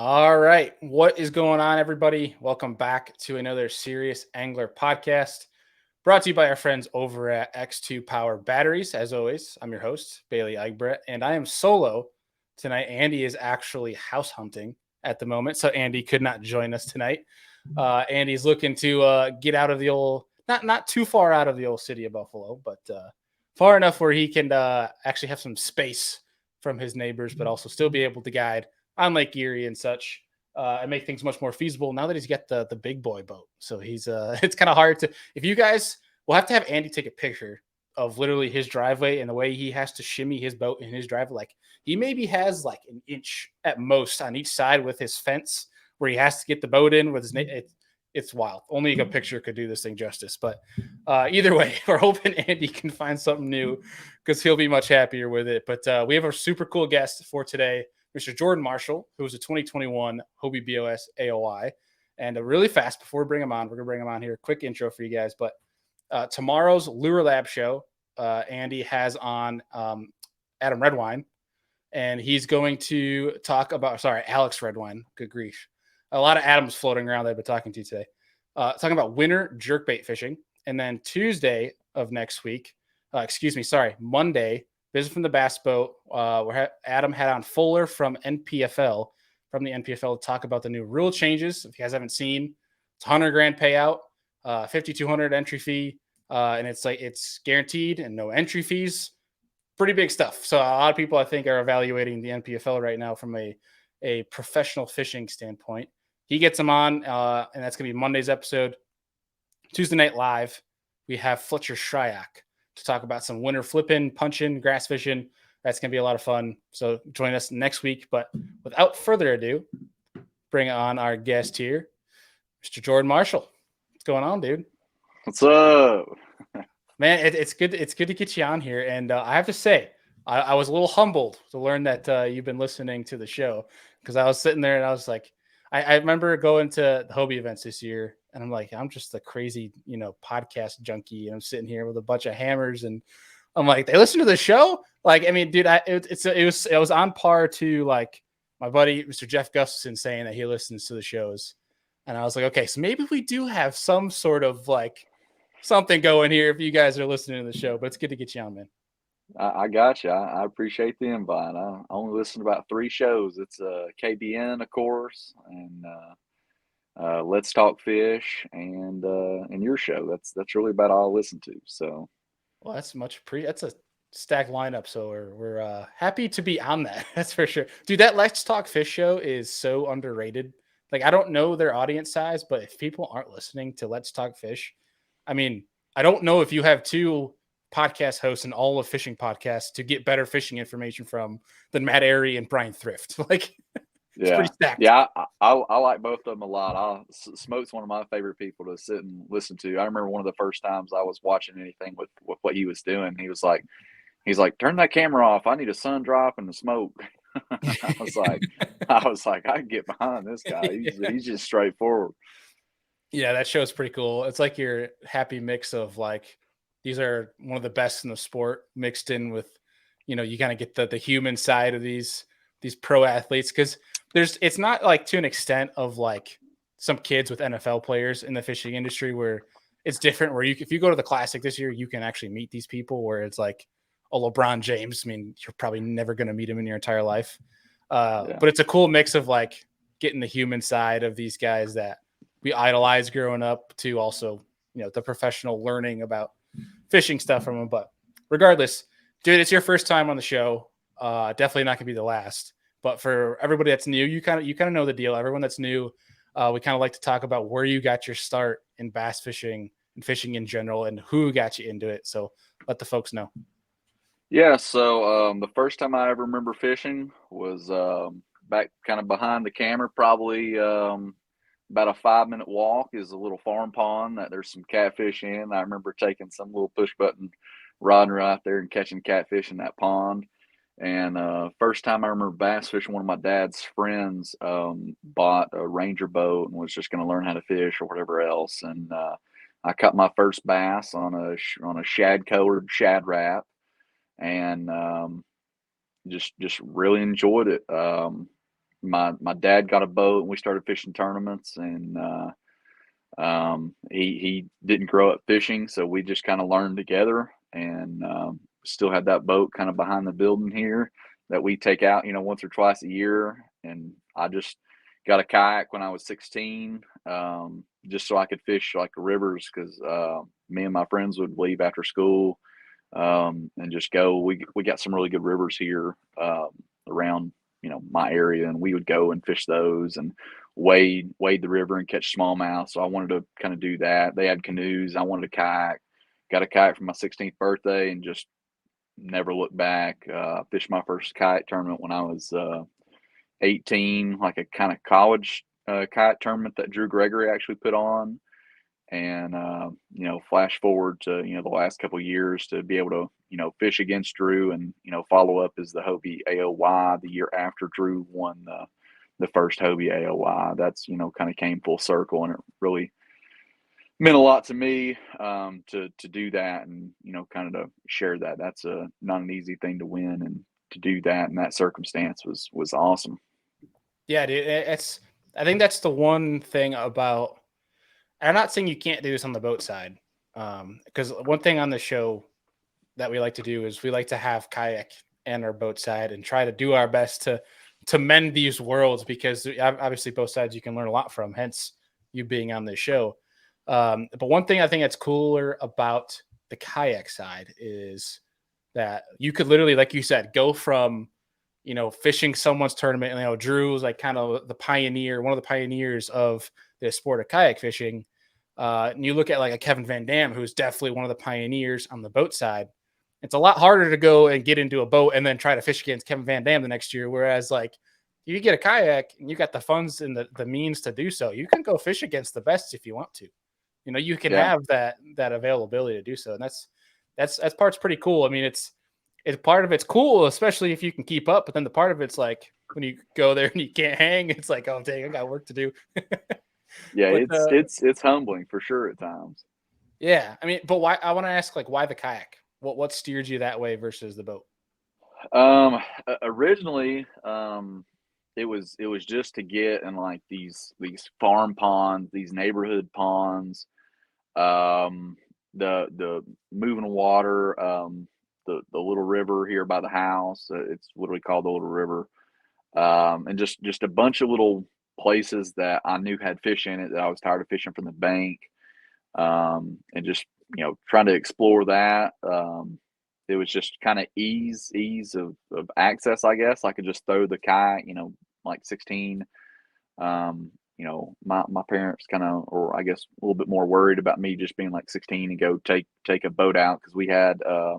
All right. What is going on, everybody? Welcome back to another Serious Angler podcast brought to you by our friends over at X2 Power Batteries. As always, I'm your host, Bailey Egbert, and I am solo tonight. Andy is actually house hunting at the moment, so Andy could not join us tonight. Andy's looking to get out of the old, not too far out of the old city of Buffalo, but far enough where he can actually have some space from his neighbors, but also still be able to guide on Lake Erie and such, and make things much more feasible now that he's got the big boy boat. So he's it's kind of hard to, if you guys, we'll have to have Andy take a picture of literally his driveway and the way he has to shimmy his boat in his driveway. Like he maybe has like an inch at most on each side with his fence where he has to get the boat in with his it's wild. Only a picture could do this thing justice. But either way, we're hoping Andy can find something new because he'll be much happier with it. But we have a super cool guest for today, Mr. Jordan Marshall, who was a 2021 Hobie BOS AOI. And really fast, before we bring him on, we're going to bring him on here. Quick intro for you guys. But tomorrow's Lure Lab show, Andy has on Adam Redwine. And he's going to talk about, Alex Redwine. Good grief. A lot of Adams floating around that I've been talking to today. Talking about winter jerkbait fishing. And then Tuesday of next week, Monday, Visit from the Bass Boat. Adam had on Fuller from the NPFL to talk about the new rule changes. If you guys haven't seen, it's $100,000 payout, $5,200 entry fee, and it's guaranteed and no entry fees. Pretty big stuff. So a lot of people I think are evaluating the NPFL right now from a professional fishing standpoint. He gets them on, and that's going to be Monday's episode. Tuesday night live, we have Fletcher Shryack to talk about some winter flipping, punching, grass fishing. That's going to be a lot of fun. So join us next week. But without further ado, bring on our guest here, Mr. Jordan Marshall. What's going on, dude? What's up? Man, it's good. It's good to get you on here. And I have to say, I was a little humbled to learn that you've been listening to the show, because I was sitting there and I was like, I remember going to the Hobie events this year, and I'm like, I'm just a crazy, podcast junkie, and I'm sitting here with a bunch of hammers, and I'm like, they listen to the show? Like, I mean, dude, it was on par to like my buddy Mr. Jeff Gustafson saying that he listens to the shows, and I was like, okay, so maybe we do have some sort of like something going here if you guys are listening to the show. But it's good to get you on, man. I got you. I appreciate the invite. I only listen to about 3 shows. It's KBN, of course, and Let's Talk Fish, and your show. That's really about all I listen to. So, Well, that's a stacked lineup. So we're happy to be on that. That's for sure, dude. That Let's Talk Fish show is so underrated. Like, I don't know their audience size, but if people aren't listening to Let's Talk Fish, I mean, I don't know if you have 2 podcast hosts in all of fishing podcasts to get better fishing information from than Matt Erie and Brian Thrift. Like, it's yeah, pretty stacked. yeah. I like both of them a lot. Smoke's one of my favorite people to sit and listen to. I remember one of the first times I was watching anything with what he was doing. He's like, turn that camera off. I need a sun drop and the smoke. I was like, I can get behind this guy. He's just straightforward. Yeah, that show is pretty cool. It's like your happy mix of like, these are one of the best in the sport mixed in with, you kind of get the human side of these pro athletes, because it's not like to an extent of like some kids with NFL players in the fishing industry where it's different, where if you go to the Classic this year, you can actually meet these people, where it's like a LeBron James. I mean, you're probably never going to meet him in your entire life. Yeah. But it's a cool mix of like getting the human side of these guys that we idolized growing up to also, the professional learning about fishing stuff from them. But regardless, dude, it's your first time on the show. Definitely not gonna be the last. But for everybody that's new, you kind of know the deal. Everyone that's new, we kind of like to talk about where you got your start in bass fishing and fishing in general, and who got you into it. So let the folks know. Yeah, so the first time I ever remember fishing was back kind of behind the camera, probably about a 5-minute walk is a little farm pond that there's some catfish in. I remember taking some little push button rod right there and catching catfish in that pond. And first time I remember bass fishing, one of my dad's friends bought a Ranger boat and was just going to learn how to fish or whatever else. And I caught my first bass on a shad colored shad wrap, and just really enjoyed it. my dad got a boat and we started fishing tournaments, and he didn't grow up fishing, so we just kind of learned together, and still had that boat kind of behind the building here that we take out, once or twice a year. And I just got a kayak when I was 16, just so I could fish like the rivers, because me and my friends would leave after school, and just go. We got some really good rivers here around my area, and we would go and fish those and wade the river and catch smallmouth. So I wanted to kind of do that. They had canoes. I wanted a kayak. Got a kayak for my 16th birthday and just never looked back. Fished my first kayak tournament when I was 18, like a kind of college kayak tournament that Drew Gregory actually put on. And flash forward to the last couple of years to be able to fish against Drew, and follow up as the Hobie AOY the year after Drew won the first Hobie AOY. That's kind of came full circle, and it really meant a lot to me to do that, and kind of to share that. That's not an easy thing to win, and to do that in that circumstance was awesome. Yeah, dude. I think that's the one thing about. I'm not saying you can't do this on the boat side, because one thing on the show that we like to do is we like to have kayak and our boat side and try to do our best to mend these worlds, because obviously both sides you can learn a lot from. Hence you being on this show. But one thing I think that's cooler about the kayak side is that you could literally, like you said, go from fishing someone's tournament. And, Drew was like kind of the pioneer, one of the pioneers of the sport of kayak fishing. And you look at like a Kevin Van Dam, who's definitely one of the pioneers on the boat side. It's a lot harder to go and get into a boat and then try to fish against Kevin Van Dam the next year. Whereas like you get a kayak and you got the funds and the means to do so, you can go fish against the best if you want to. You can Yeah, have that availability to do so. And that's part's pretty cool. I mean, it's part of it's cool, especially if you can keep up. But then the part of it's like when you go there and you can't hang, it's like, oh dang, I got work to do. yeah, But it's humbling for sure at times. yeah, I mean, but why? I want to ask, like, why the kayak? What steered you that way versus the boat? Originally, it was just to get in like these farm ponds, these neighborhood ponds, the moving water, the little river here by the house. It's literally called the Little River, and just a bunch of little places that I knew had fish in it that I was tired of fishing from the bank, and just trying to explore that. It was just kind of ease of access, I guess. I could just throw the kayak, like 16. My parents kind of, or I guess a little bit more worried about me just being like 16 and go take a boat out, because we had a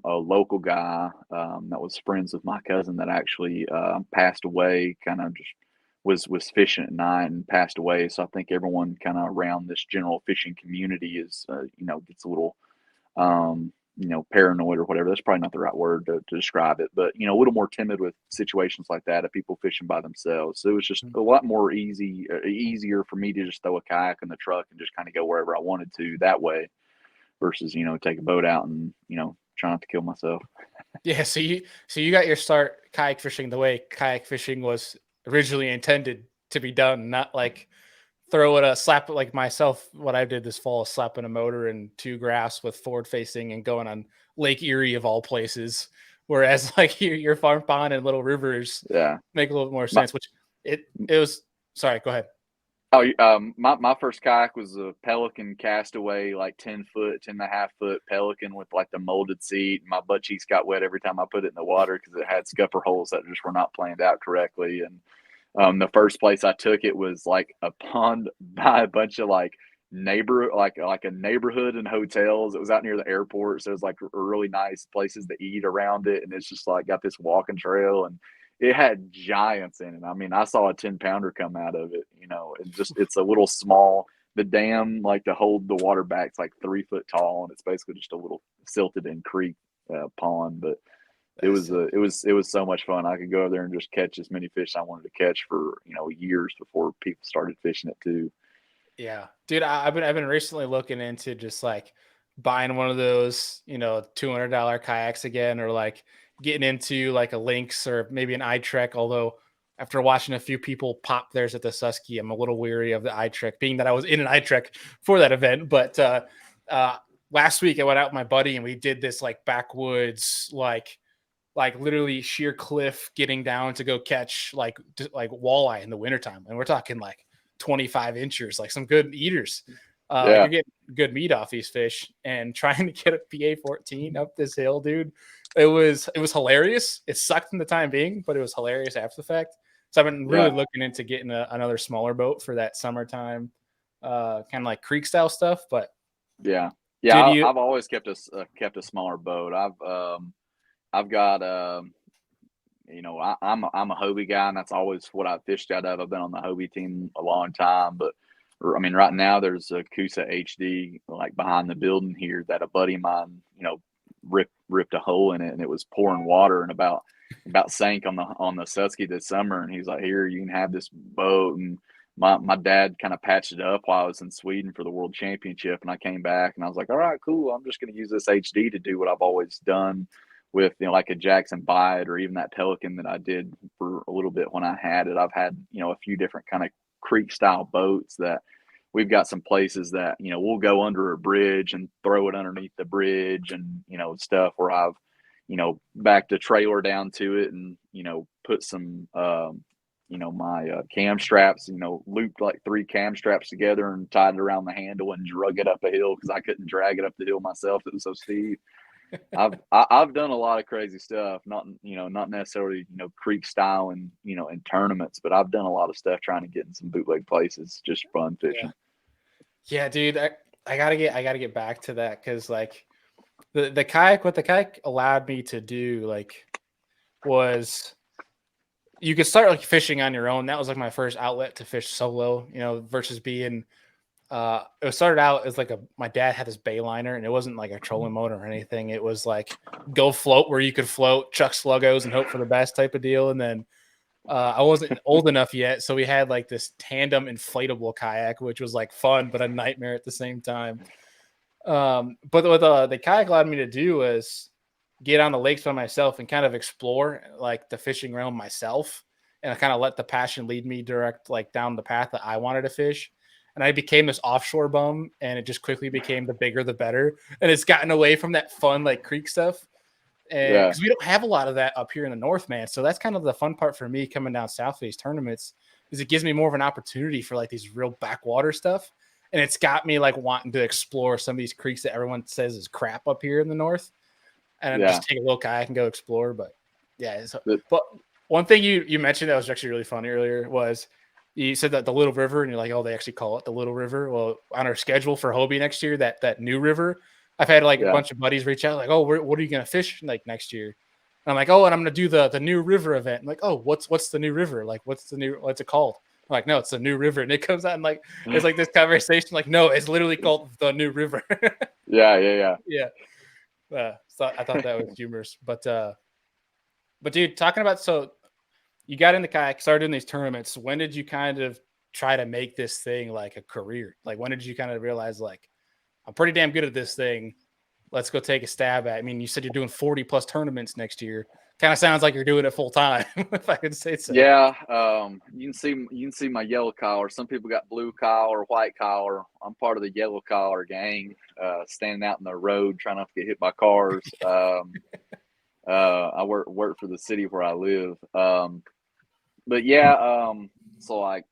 local guy that was friends with my cousin that actually passed away. Kind of just was fishing at night and passed away. So I think everyone kind of around this general fishing community is gets a little paranoid or whatever. That's probably not the right word to describe it, but a little more timid with situations like that of people fishing by themselves. So it was just a lot more easier for me to just throw a kayak in the truck and just kind of go wherever I wanted to that way, versus take a boat out and try not to kill myself. Yeah, so you got your start kayak fishing the way kayak fishing was originally intended to be done, not like throw it a slap it like myself. What I did this fall is slapping a motor and two graphs with forward facing and going on Lake Erie of all places. Whereas like your farm pond and little rivers Yeah. make a little more My, sense. Which it was. Sorry, go ahead. my first kayak was a Pelican Castaway, like 10 foot, 10.5 foot Pelican with like the molded seat. My butt cheeks got wet every time I put it in the water because it had scupper holes that just were not planned out correctly. And the first place I took it was like a pond by a bunch of like like a neighborhood and hotels. It was out near the airport, so it was like really nice places to eat around it, and it's just like got this walking trail, and it had giants in it. I mean, I saw a 10 pounder come out of it. And just it's a little small. The dam, like to hold the water back, it's like 3 foot tall, and it's basically just a little silted in creek pond, but That's it was so much fun. I could go over there and just catch as many fish I wanted to catch for years before people started fishing it too. Yeah, dude, I've been recently looking into just like buying one of those, $200 kayaks again, or like getting into like a Lynx or maybe an iTrek. Although after watching a few people pop theirs at the Susky, I'm a little weary of the eye trick, being that I was in an eye trick for that event. But uh, last week I went out with my buddy and we did this like backwoods, like literally sheer cliff getting down to go catch like walleye in the wintertime. And we're talking like 25 inchers, like some good eaters. Like Yeah. you're getting good meat off these fish and trying to get a PA-14 up this hill, dude. It was hilarious. It sucked in the time being, but it was hilarious after the fact. So I've been really Yeah. looking into getting another smaller boat for that summertime, kind of like creek style stuff. But Yeah. dude, Yeah. I've always kept a smaller boat. I've got I'm a Hobie guy, and that's always what I fished out of. I've been on the Hobie team a long time, but I mean, right now there's a Coosa HD like behind the building here that a buddy of mine, ripped a hole in it, and it was pouring water and about sank on the Susky this summer. And he's like, "Here, you can have this boat." And my dad kind of patched it up while I was in Sweden for the World Championship, and I came back and I was like, "All right, cool. I'm just going to use this HD to do what I've always done." With like a Jackson Bite or even that Pelican that I did for a little bit when I had it. I've had a few different kind of creek style boats that we've got some places that we'll go under a bridge and throw it underneath the bridge and stuff where I've backed a trailer down to it and put some my cam straps looped like 3 cam straps together and tied it around the handle and drug it up a hill because I couldn't drag it up the hill myself. It was so steep. I've done a lot of crazy stuff, not necessarily creek style and in tournaments, but I've done a lot of stuff trying to get in some bootleg places, just fun yeah, fishing. yeah, dude, I gotta get back to that because like the kayak, what the kayak allowed me to do like was you could start like fishing on your own. That was like my first outlet to fish solo, versus being it started out as like my dad had this bayliner and it wasn't like a trolling motor or anything. It was like go float where you could float, chuck sluggos and hope for the best type of deal. And then I wasn't old enough yet, so we had like this tandem inflatable kayak, which was like fun but a nightmare at the same time. But what the kayak allowed me to do was get on the lakes by myself and kind of explore like the fishing realm myself, and I kind of let the passion lead me direct like down the path that I wanted to fish. And I became this offshore bum, and it just quickly became the bigger the better. And it's gotten away from that fun like creek stuff, and Yeah, because we don't have a lot of that up here in the north, man. So that's kind of the fun part for me coming down south for these tournaments, is it gives me more of an opportunity for like these real backwater stuff. And it's got me like wanting to explore some of these creeks that everyone says is crap up here in the north, and yeah. just take a little kayak and go explore. But yeah, But but one thing you mentioned that was actually really funny earlier was you said that the Little River, and you're like, oh, they actually call it the Little River. Well, on our schedule for Hobie next year, that new river, I've had like a yeah, bunch of buddies reach out, like, oh, what are you gonna fish like next year? And I'm like, oh, and I'm gonna do the new river event. I'm like, oh, what's the new river? Like, what's it called? I'm like, no, it's the new river. And it comes out and like it's like this conversation, like, no, it's literally called the new river. yeah, yeah, Yeah. So I thought that was humorous. But dude, talking about, so you got in the kayak, started doing these tournaments. When did you kind of try to make this thing like a career? Like when did you kind of realize like I'm pretty damn good at this thing? Let's go take a stab at it. I mean, you said you're doing 40 plus tournaments next year. Kind of sounds like you're doing it full time, if I could say so. yeah. You can see my yellow collar. Some people got blue collar, white collar. I'm part of the yellow collar gang, standing out in the road trying not to get hit by cars. I work for the city where I live. But yeah, so like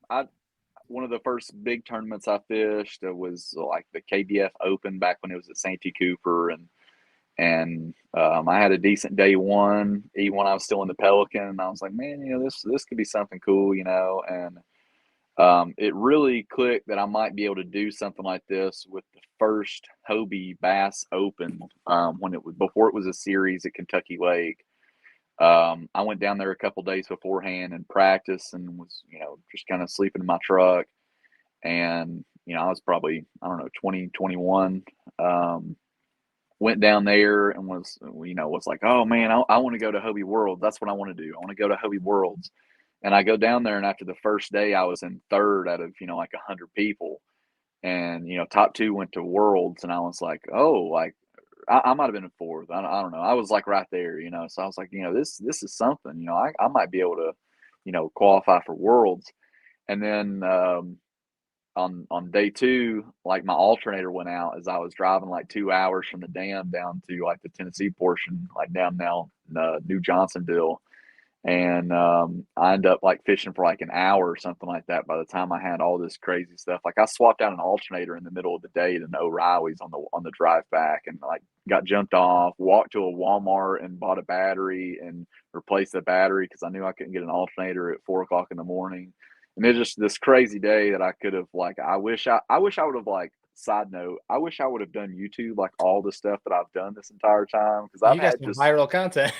one of the first big tournaments I fished was like the KBF Open back when it was at Santee Cooper, and I had a decent day one, even when I was still in the Pelican. And I was like, man, this could be something cool, and it really clicked that I might be able to do something like this with the first Hobie Bass Open, when it was before it was a series at Kentucky Lake. I went down there a couple days beforehand and practiced and was, just kind of sleeping in my truck. And, I was probably, I don't know, 20, 21. Went down there and was like, oh man, I want to go to Hobie World. That's what I want to do. I want to go to Hobie Worlds. And I go down there, and after the first day, I was in third out of, like 100 people. And, top two went to Worlds. And I was like, oh, like, I might have been in fourth. I don't know. I was like right there. So I was like, this is something. I might be able to, qualify for Worlds. And then on day 2, like my alternator went out as I was driving like 2 hours from the dam down to like the Tennessee portion, like down now New Johnsonville. And I ended up like fishing for like an hour or something like that by the time I had all this crazy stuff. Like I swapped out an alternator in the middle of the day to O'Reilly's on the drive back, and like got jumped off, walked to a Walmart and bought a battery and replaced the battery because I knew I couldn't get an alternator at 4 o'clock in the morning. And it's just this crazy day that I could have like I wish I would have like, side note, I wish I would have done YouTube like all the stuff that I've done this entire time, because I've You got had some just viral content.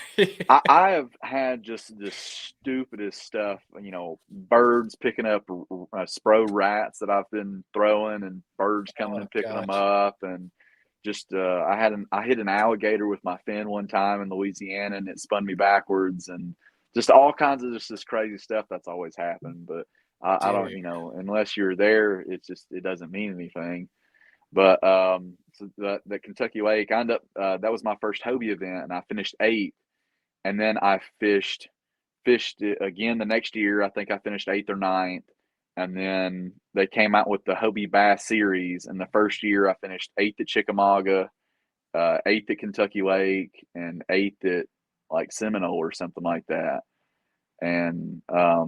I have had just the stupidest stuff, birds picking up spro rats that I've been throwing, and birds coming Oh and picking them gosh. up, and just I hit an alligator with my fin one time in Louisiana, and it spun me backwards, and just all kinds of just this crazy stuff that's always happened. But I don't, Dude. unless you're there, it doesn't mean anything. But so the Kentucky Lake, I ended up that was my first Hobie event, and I finished 8th. And then I fished it again the next year. I think I finished 8th or 9th. And then they came out with the Hobie Bass Series. And the first year I finished 8th at Chickamauga, 8th at Kentucky Lake, and 8th at like Seminole or something like that. And I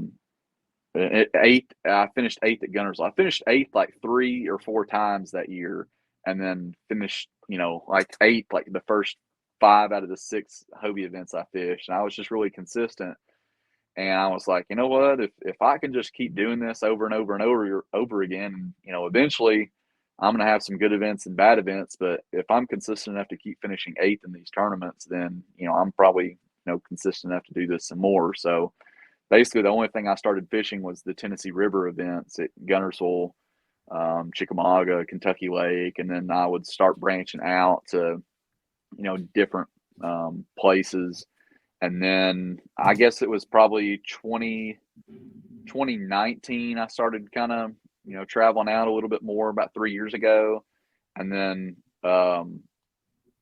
finished 8th at Guntersville. I finished 8th like 3 or 4 times that year, and then finished, like 8th like the first 5 out of the 6 Hobie events I fished. And I was just really consistent. And I was like, you know what? If I can just keep doing this over and over and over again, eventually I'm going to have some good events and bad events. But if I'm consistent enough to keep finishing 8th in these tournaments, then I'm probably consistent enough to do this some more. So basically, the only thing I started fishing was the Tennessee River events at Guntersville, Chickamauga, Kentucky Lake, and then I would start branching out to different places. And then I guess it was probably 2019 I started kind of traveling out a little bit more, about 3 years ago. And then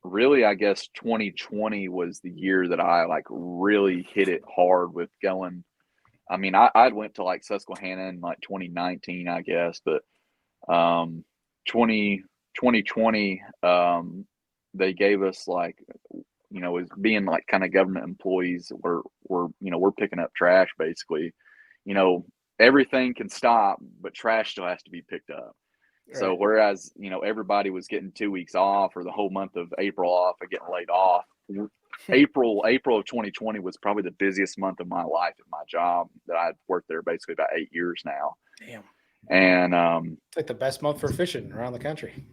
really, I guess 2020 was the year that I like really hit it hard with going. I mean, I'd went to like Susquehanna in like 2019, I guess, but 2020, they gave us like, as being like kind of government employees, we're picking up trash basically. You know, everything can stop, but trash still has to be picked up. So Right. whereas, everybody was getting 2 weeks off or the whole month of April off or getting laid off, April of 2020 was probably the busiest month of my life at my job that I'd worked there basically about 8 years now. Damn. And It's like the best month for fishing around the country.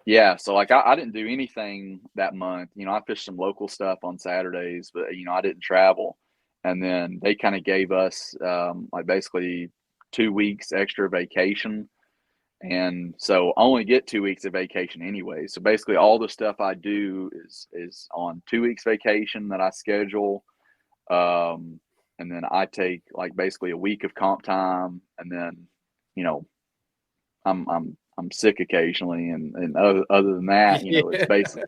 yeah, so like I didn't do anything that month. I fished some local stuff on Saturdays, but I didn't travel. And then they kind of gave us like basically 2 weeks extra vacation. And so I only get 2 weeks of vacation anyway. So basically all the stuff I do is on 2 weeks vacation that I schedule. And then I take like basically a week of comp time, and then, you know, I'm sick occasionally, and other than that, it's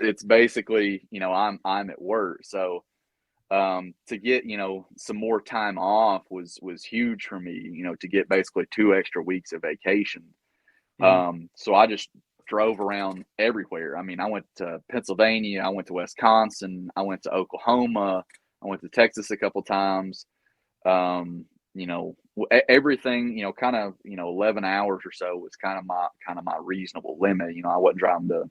Yeah. basically, I'm at work. So to get, some more time off was huge for me, to get basically 2 extra weeks of vacation. Mhm. So I just drove around everywhere. I mean, I went to Pennsylvania, I went to Wisconsin, I went to Oklahoma, I went to Texas a couple times. Um, everything, kind of, 11 hours or so was kind of my reasonable limit. I wasn't driving to,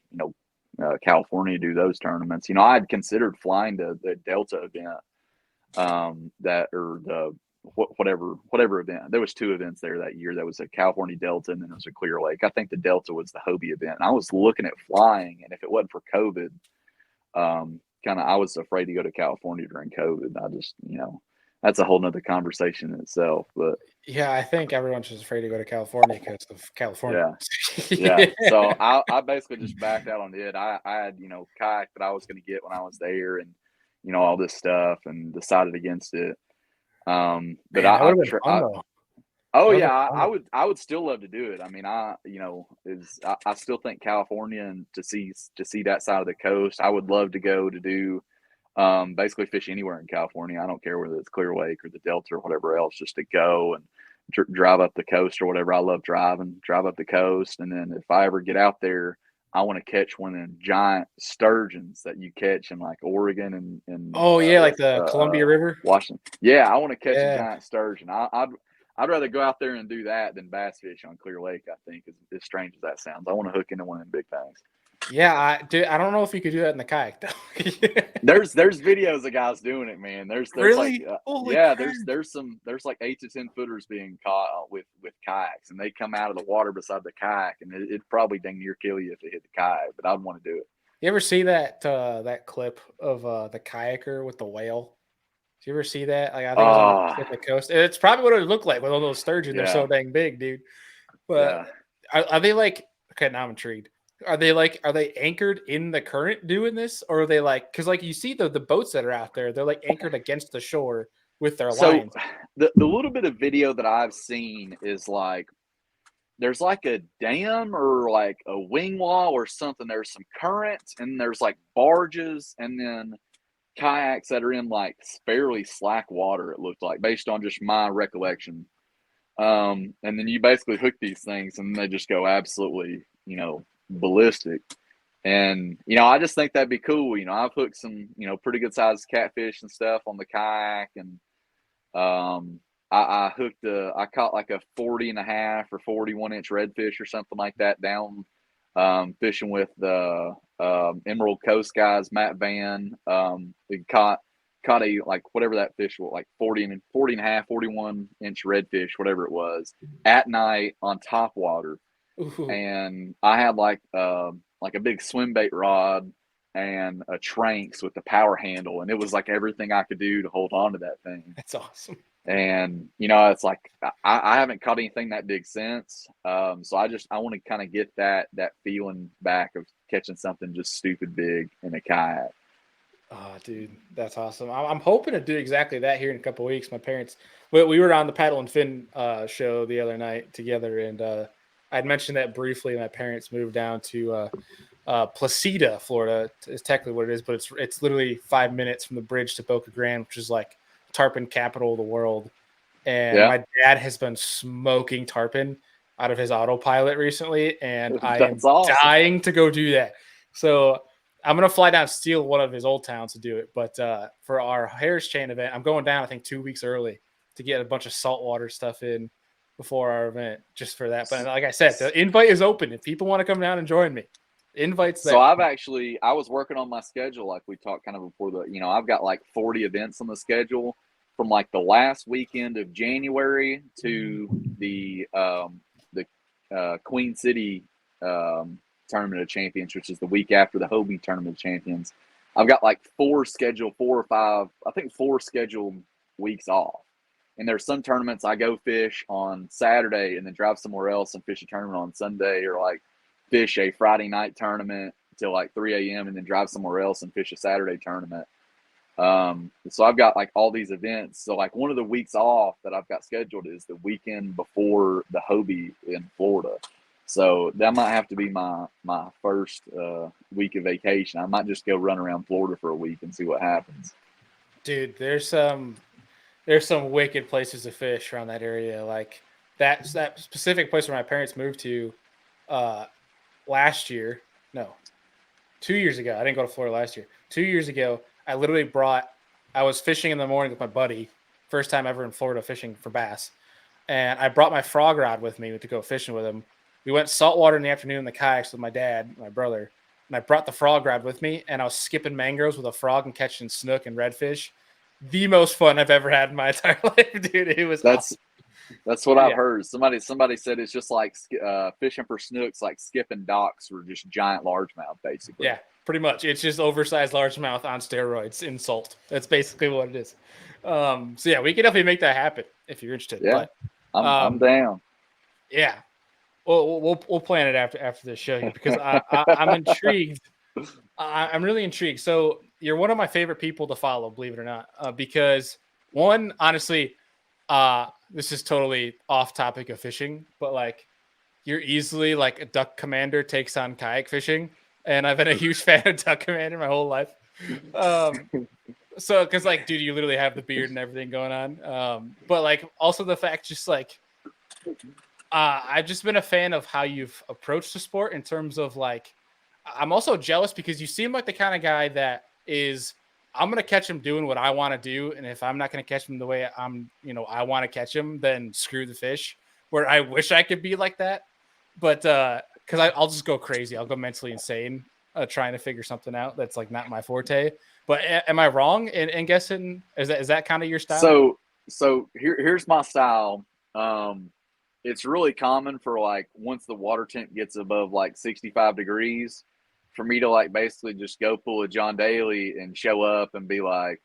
California to do those tournaments. I had considered flying to the Delta event, that or the whatever event. There was 2 events there that year. There was a California Delta, and then there was a Clear Lake. I think the Delta was the Hobie event. And I was looking at flying, and if it wasn't for COVID, I was afraid to go to California during COVID. I just, that's a whole nother conversation in itself. But Yeah, I think everyone's just afraid to go to California because of California. yeah, yeah. So I basically just backed out on it. I had, kayak that I was going to get when I was there, and all this stuff, and decided against it. But Man, that would have been fun though. oh That would yeah, have been fun. I would still love to do it. I mean, I still think California, and to see that side of the coast, I would love to go to do Basically fish anywhere in California. I don't care whether it's Clear Lake or the Delta or whatever else, just to go and drive up the coast or whatever. I love drive up the coast. And then if I ever get out there, I want to catch one of them giant sturgeons that you catch in like Oregon and Oh yeah, like the Columbia River. Washington. Yeah, I want to catch a Yeah. giant sturgeon. I'd rather go out there and do that than bass fish on Clear Lake. I think, as strange as that sounds, I want to hook into one of them big things. Yeah, I don't know if you could do that in the kayak though. There's videos of guys doing it, man. There's like Really? Holy crap. there's like 8 to 10 footers being caught with kayaks, and they come out of the water beside the kayak, and it'd probably dang near kill you if it hit the kayak. But I'd want to do it. You ever see that clip of the kayaker with the whale? Did you ever see that? Like I think it was on the Pacific coast. It's probably what it would look like with all those sturgeon. They're so dang big, dude. But are they like okay, now I'm intrigued. Are they anchored in the current doing this? Or are they like because like you see the boats that are out there, they're like anchored against the shore with their lines. The little bit of video that I've seen is like there's like a dam or like a wing wall or something. There's some currents and there's like barges and then kayaks that are in like fairly slack water, it looked like, based on just my recollection. And then you basically hook these things and they just go absolutely, ballistic. And, I just think that'd be cool. I've hooked some, pretty good sized catfish and stuff on the kayak. And I caught like a 40.5 or 41-inch redfish or something like that down fishing with the Emerald Coast guys, Matt Van. We caught a like whatever that fish was, like 40.5, 41-inch redfish, whatever it was, at night on top water. Ooh. And I had like a big swim bait rod and a Tranks with the power handle, and it was like everything I could do to hold on to that thing. That's awesome. And it's like I haven't caught anything that big since. So I want to kind of get that feeling back of catching something just stupid big in a kayak. Oh, dude, that's awesome. I'm hoping to do exactly that here in a couple of weeks. My parents, we were on the Paddle and Fin show the other night together, and I'd mentioned that briefly. My parents moved down to Placida, Florida, is technically what it is, but it's literally 5 minutes from the bridge to Boca Grande, which is like tarpon capital of the world. And my dad has been smoking tarpon out of his autopilot recently, and I am dying to go do that. So I'm gonna fly down, steal one of his old towns to do it. But for our Harris Chain event, I'm going down I think 2 weeks early to get a bunch of saltwater stuff in before our event, just for that. But like I said, the invite is open if people want to come down and join me. Invites there. So I was working on my schedule like we talked kind of before I've got like 40 events on the schedule from like the last weekend of January to the Queen City Tournament of Champions, which is the week after the Hobie Tournament of Champions. I've got like four scheduled weeks off. And there's some tournaments I go fish on Saturday and then drive somewhere else and fish a tournament on Sunday, or like fish a Friday night tournament till like 3 a.m. and then drive somewhere else and fish a Saturday tournament. So I've got like all these events. So like one of the weeks off that I've got scheduled is the weekend before the Hobie in Florida. So that might have to be my first week of vacation. I might just go run around Florida for a week and see what happens. Dude, there's some wicked places to fish around that area. Like that specific place where my parents moved to last year. No, 2 years ago. I didn't go to Florida last year. 2 years ago, I was fishing in the morning with my buddy. First time ever in Florida fishing for bass. And I brought my frog rod with me to go fishing with him. We went saltwater in the afternoon in the kayaks with my dad, my brother, and I brought the frog rod with me, and I was skipping mangroves with a frog and catching snook and redfish. The most fun I've ever had in my entire life, dude. It was awesome. That's what I've heard. Somebody said it's just like fishing for snooks, like skipping docks or just giant largemouth, basically. Yeah, pretty much. It's just oversized largemouth on steroids in salt. That's basically what it is. So yeah, we can definitely make that happen if you're interested. Yeah, but, I'm down. Yeah. Well, we'll plan it after this show here because I'm intrigued. I'm really intrigued. So you're one of my favorite people to follow, believe it or not, because one, honestly, this is totally off topic of fishing, but like you're easily like a duck commander takes on kayak fishing, and I've been a huge fan of duck commander my whole life. um, so because like, dude, you literally have the beard and everything going on. But like, also the fact, just like, I've just been a fan of how you've approached the sport in terms of like, I'm also jealous because you seem like the kind of guy that is, I'm gonna catch him doing what I want to do, and if I'm not gonna catch him the way I want to catch him, then screw the fish. Where I wish I could be like that, but because I'll just go crazy, I'll go mentally insane trying to figure something out that's like not my forte. But am I wrong in guessing? Is that kind of your style? Here's my style. Um, it's really common for like once the water temp gets above like 65 degrees, for me to like basically just go pull a John Daly and show up and be like,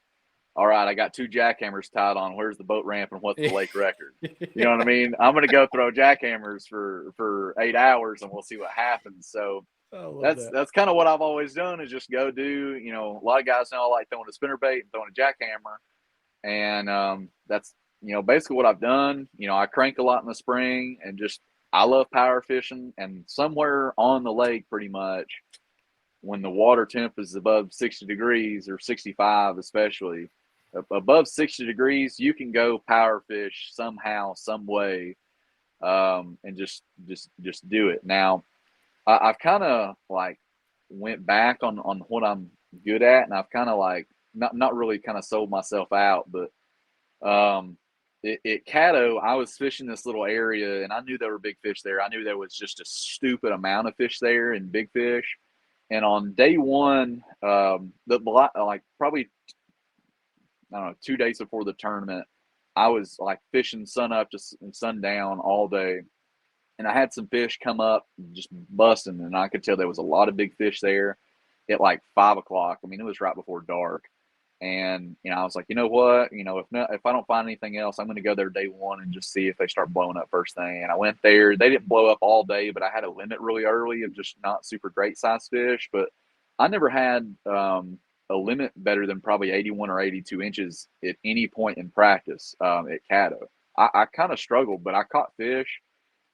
all right, I got two jackhammers tied on. Where's the boat ramp and what's the lake record? You know what I mean? I'm gonna go throw jackhammers for 8 hours and we'll see what happens. So I love that's that. that's kind of what I've always done is just go do. A lot of guys know I like throwing a spinnerbait and throwing a jackhammer, and that's basically what I've done. I crank a lot in the spring, and just I love power fishing. And somewhere on the lake, pretty much when the water temp is above 60 degrees or 65, especially above 60 degrees, you can go power fish somehow, some way, and just do it. Now, I've kind of like went back on what I'm good at, and I've kind of like not really kind of sold myself out, but at Caddo, I was fishing this little area, and I knew there were big fish there. I knew there was just a stupid amount of fish there and big fish. And on day one, like probably I don't know 2 days before the tournament, I was like fishing sun up to sundown all day, and I had some fish come up just busting, and I could tell there was a lot of big fish there at like 5 o'clock. I mean, it was right before dark, and I was like, you know what, if I don't find anything else, I'm going to go there day one and just see if they start blowing up first thing. And I went there; they didn't blow up all day, but I had a limit really early of just not super great size fish. But I never had a limit better than probably 81 or 82 inches at any point in practice at Caddo. I kind of struggled, but I caught fish.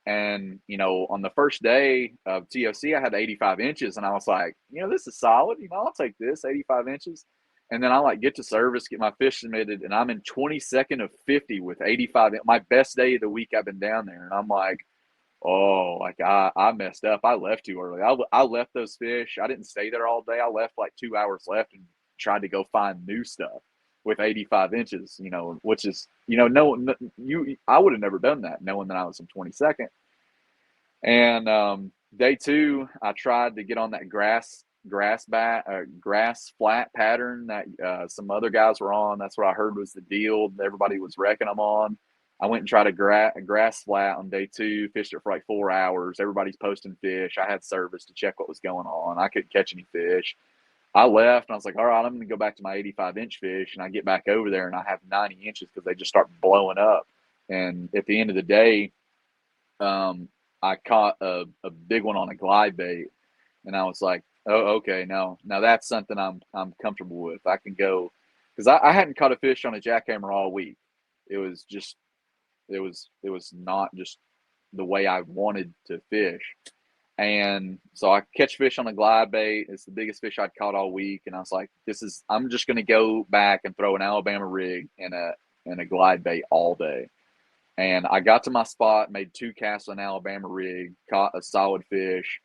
And, on the first day of TOC, I had 85 inches, and I was like, this is solid. I'll take this 85 inches. And then I like get to service, get my fish submitted, and I'm in 22nd of 50 with 85. My best day of the week I've been down there. And I'm like, oh, like I messed up. I left too early. I left those fish. I didn't stay there all day. I left like 2 hours left and tried to go find new stuff with 85 inches, which is, I would have never done that knowing that I was in 22nd. And day two, I tried to get on that grass flat pattern that some other guys were on. That's what I heard was the deal. Everybody was wrecking them on. I went and tried a grass flat on day two, fished it for like 4 hours. Everybody's posting fish. I had service to check what was going on. I couldn't catch any fish. I left and I was like, all right, I'm going to go back to my 85-inch fish. And I get back over there and I have 90 inches because they just start blowing up. And at the end of the day, I caught a big one on a glide bait. And I was like, oh, okay, now that's something I'm comfortable with. I can go because I hadn't caught a fish on a jackhammer all week. It was just it was not just the way I wanted to fish. And so I catch fish on a glide bait. It's the biggest fish I'd caught all week. And I was like, I'm just gonna go back and throw an Alabama rig and a glide bait all day. And I got to my spot, made 2 casts on Alabama rig, caught a solid fish,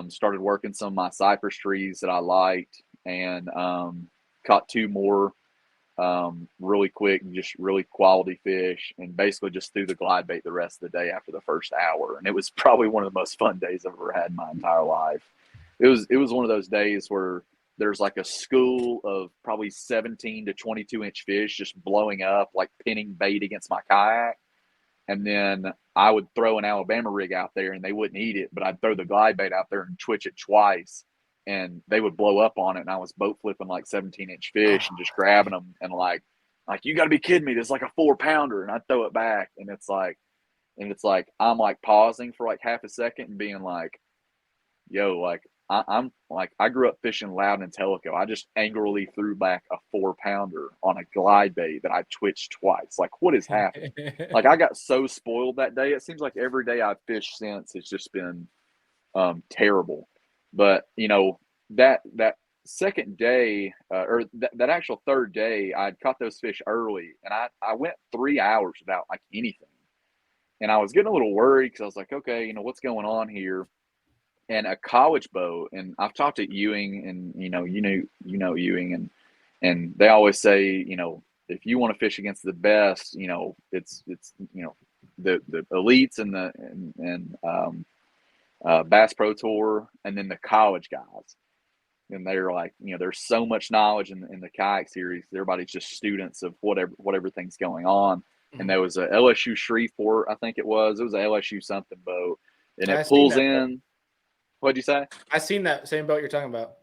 started working some of my cypress trees that I liked, and caught 2 more really quick, just really quality fish, and basically just threw the glide bait the rest of the day after the first hour. And it was probably one of the most fun days I've ever had in my entire life. It was one of those days where there's like a school of probably 17 to 22-inch fish just blowing up, like pinning bait against my kayak. And then I would throw an Alabama rig out there and they wouldn't eat it, but I'd throw the glide bait out there and twitch it twice and they would blow up on it. And I was boat flipping like 17-inch fish and just grabbing them and like, you got to be kidding me. There's like a 4-pounder. And I'd throw it back. And it's like, I'm like pausing for like half a second and being like, yo, like, I'm like, I grew up fishing Loudon and Tellico. I just angrily threw back a 4-pounder on a glide bait that I twitched twice. Like, what is happening? Like, I got so spoiled that day. It seems like every day I've fished since, it's just been terrible. But that second day, that actual third day, I'd caught those fish early, and I went 3 hours without like anything, and I was getting a little worried because I was like, okay, what's going on here? And a college boat, and I've talked to Ewing, and Ewing, and they always say, if you want to fish against the best, it's the elites and Bass Pro Tour, and then the college guys. And they're like, there's so much knowledge in the kayak series. Everybody's just students of whatever thing's going on. Mm-hmm. And there was a LSU Shreveport, I think it was. It was a LSU something boat, and it I've seen pulls that in. boat. What'd you say? I've seen that same boat you're talking about.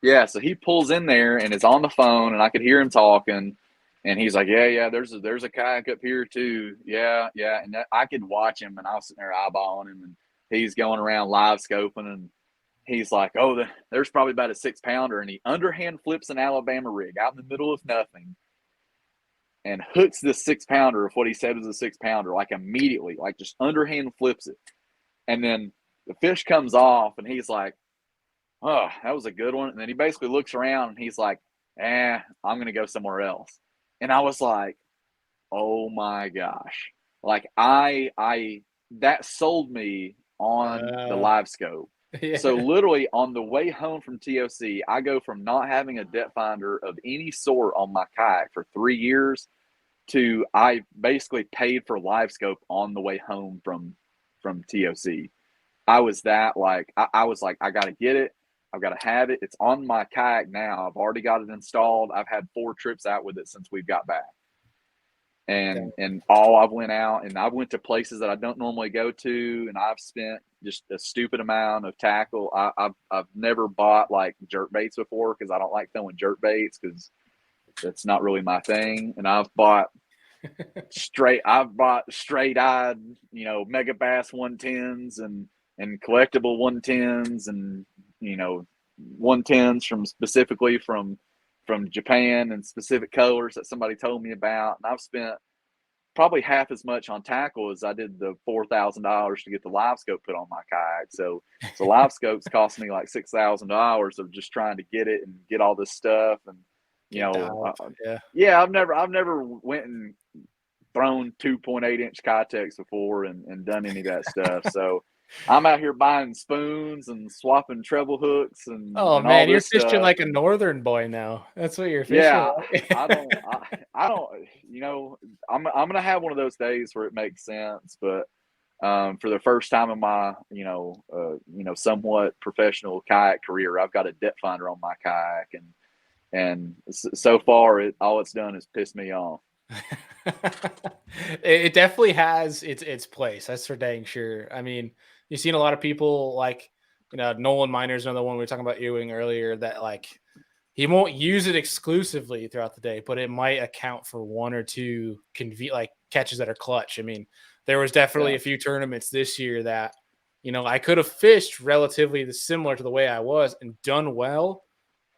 Yeah, so he pulls in there and is on the phone, and I could hear him talking, and he's like, "Yeah, there's a kayak up here too. Yeah, and I could watch him, and I was sitting there eyeballing him, and he's going around live scoping, and he's like, "Oh, there's probably about a 6-pounder," and he underhand flips an Alabama rig out in the middle of nothing, and hooks this 6-pounder of what he said was a 6-pounder, like immediately, like just underhand flips it, and then the fish comes off, and he's like, "Oh, that was a good one." And then he basically looks around and he's like, I'm going to go somewhere else. And I was like, oh my gosh. Like that sold me on the live scope. Yeah. So literally on the way home from TOC, I go from not having a depth finder of any sort on my kayak for 3 years to I basically paid for live scope on the way home from TOC. I was that like, I was like, I got to get it. I've got to have it. It's on my kayak now. I've already got it installed. I've had 4 trips out with it since we've got back. And all I've went out, and I've went to places that I don't normally go to, and I've spent just a stupid amount of tackle. I've never bought like jerk baits before because I don't like throwing jerk baits because that's not really my thing. And I've bought straight-eyed, Mega Bass 110s and collectible 110s and 110s specifically from Japan and specific colors that somebody told me about. And I've spent probably half as much on tackle as I did the $4,000 to get the live scope put on my kayak. So live scopes cost me like $6,000 of just trying to get it and get all this stuff. And I've never went and thrown 2.8-inch Kitex before and done any of that stuff. So I'm out here buying spoons and swapping treble hooks and man, all you're this fishing stuff. like a northern boy now. That's what you're fishing. Yeah, I don't. I'm gonna have one of those days where it makes sense, but for the first time in my somewhat professional kayak career, I've got a depth finder on my kayak, and so far all it's done is piss me off. It definitely has its place. That's for dang sure. I mean, you've seen a lot of people like, Nolan Miner's another one we were talking about Ewing earlier that like he won't use it exclusively throughout the day, but it might account for 1 or 2 catches that are clutch. I mean, there was definitely a few tournaments this year that, I could have fished relatively similar to the way I was and done well,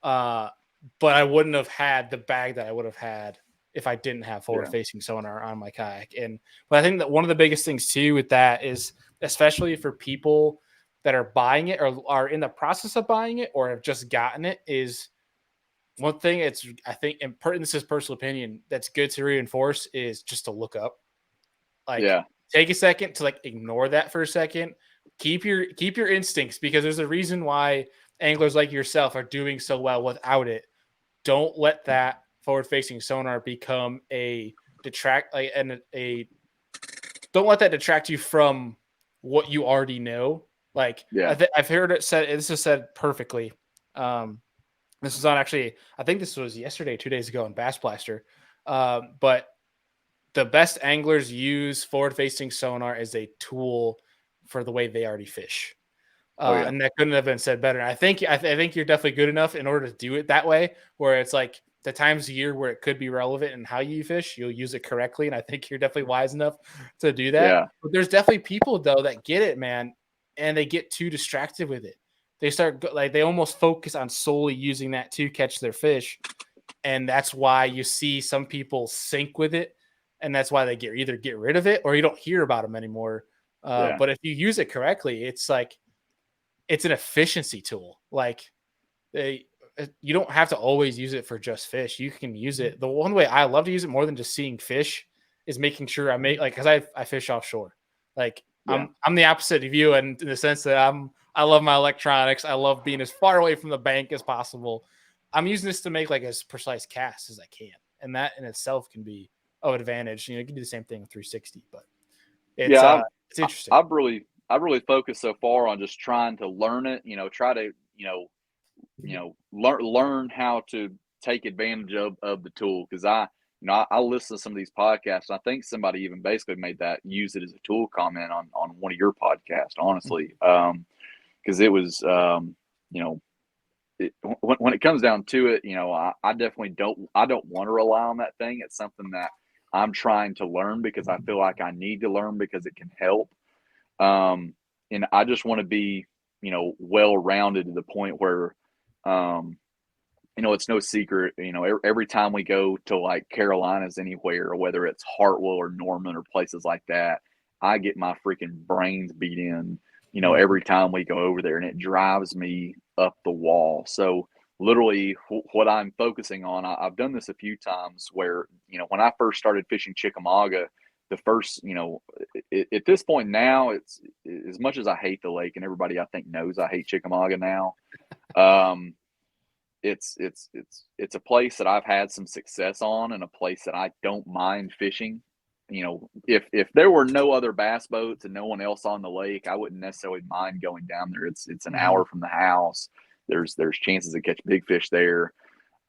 but I wouldn't have had the bag that I would have had if I didn't have forward-facing sonar on my kayak. But I think that one of the biggest things too with that is, especially for people that are buying it or are in the process of buying it or have just gotten it, is one thing I think, and this is personal opinion, that's good to reinforce is just to look up. Take a second to like ignore that for a second. Keep your instincts, because there's a reason why anglers like yourself are doing so well without it. Don't let that forward-facing sonar become don't let that detract you from what you already know. Like, I've heard it said, this is said perfectly. This was on actually, I think this was yesterday, 2 days ago in Bass Blaster. But the best anglers use forward-facing sonar as a tool for the way they already fish. And that couldn't have been said better. I think you're definitely good enough in order to do it that way, where it's like the times of year where it could be relevant in how you fish, you'll use it correctly. And I think you're definitely wise enough to do that. Yeah. But there's definitely people though that get it, man, and they get too distracted with it. They they almost focus on solely using that to catch their fish. And that's why you see some people sink with it. And that's why they either get rid of it or you don't hear about them anymore. But if you use it correctly, it's like, it's an efficiency tool. Like you don't have to always use it for just fish. You can use it. The one way I love to use it more than just seeing fish is making sure I make like, cause I fish offshore. Like Yeah. I'm the opposite of you. And in the sense that I love my electronics. I love being as far away from the bank as possible. I'm using this to make like as precise casts as I can. And that in itself can be of advantage. You know, you can do the same thing with 360, but Yeah. it's interesting. I've really focused so far on just trying to learn it, try to, learn how to take advantage of the tool. Cause I listen to some of these podcasts. And I think somebody even basically made that use it as a tool comment on one of your podcasts, honestly. Cause it was, you know, when it comes down to it, I definitely I don't want to rely on that thing. It's something that I'm trying to learn because I feel like I need to learn because it can help. And I just want to be, well rounded to the point where, um, it's no secret, every time we go to like Carolinas anywhere, or whether it's Hartwell or Norman or places like that, I get my freaking brains beat in, Mhm. every time we go over there, and it drives me up the wall. So literally what I'm focusing on, I've done this a few times where, when I first started fishing Chickamauga, the first, at this point now, it's as much as I hate the lake, and everybody I think knows I hate Chickamauga now. Um, it's a place that I've had some success on, and a place that I don't mind fishing. If there were no other bass boats and no one else on the lake, I wouldn't necessarily mind going down there. It's an Mhm. hour from the house. There's chances to catch big fish there.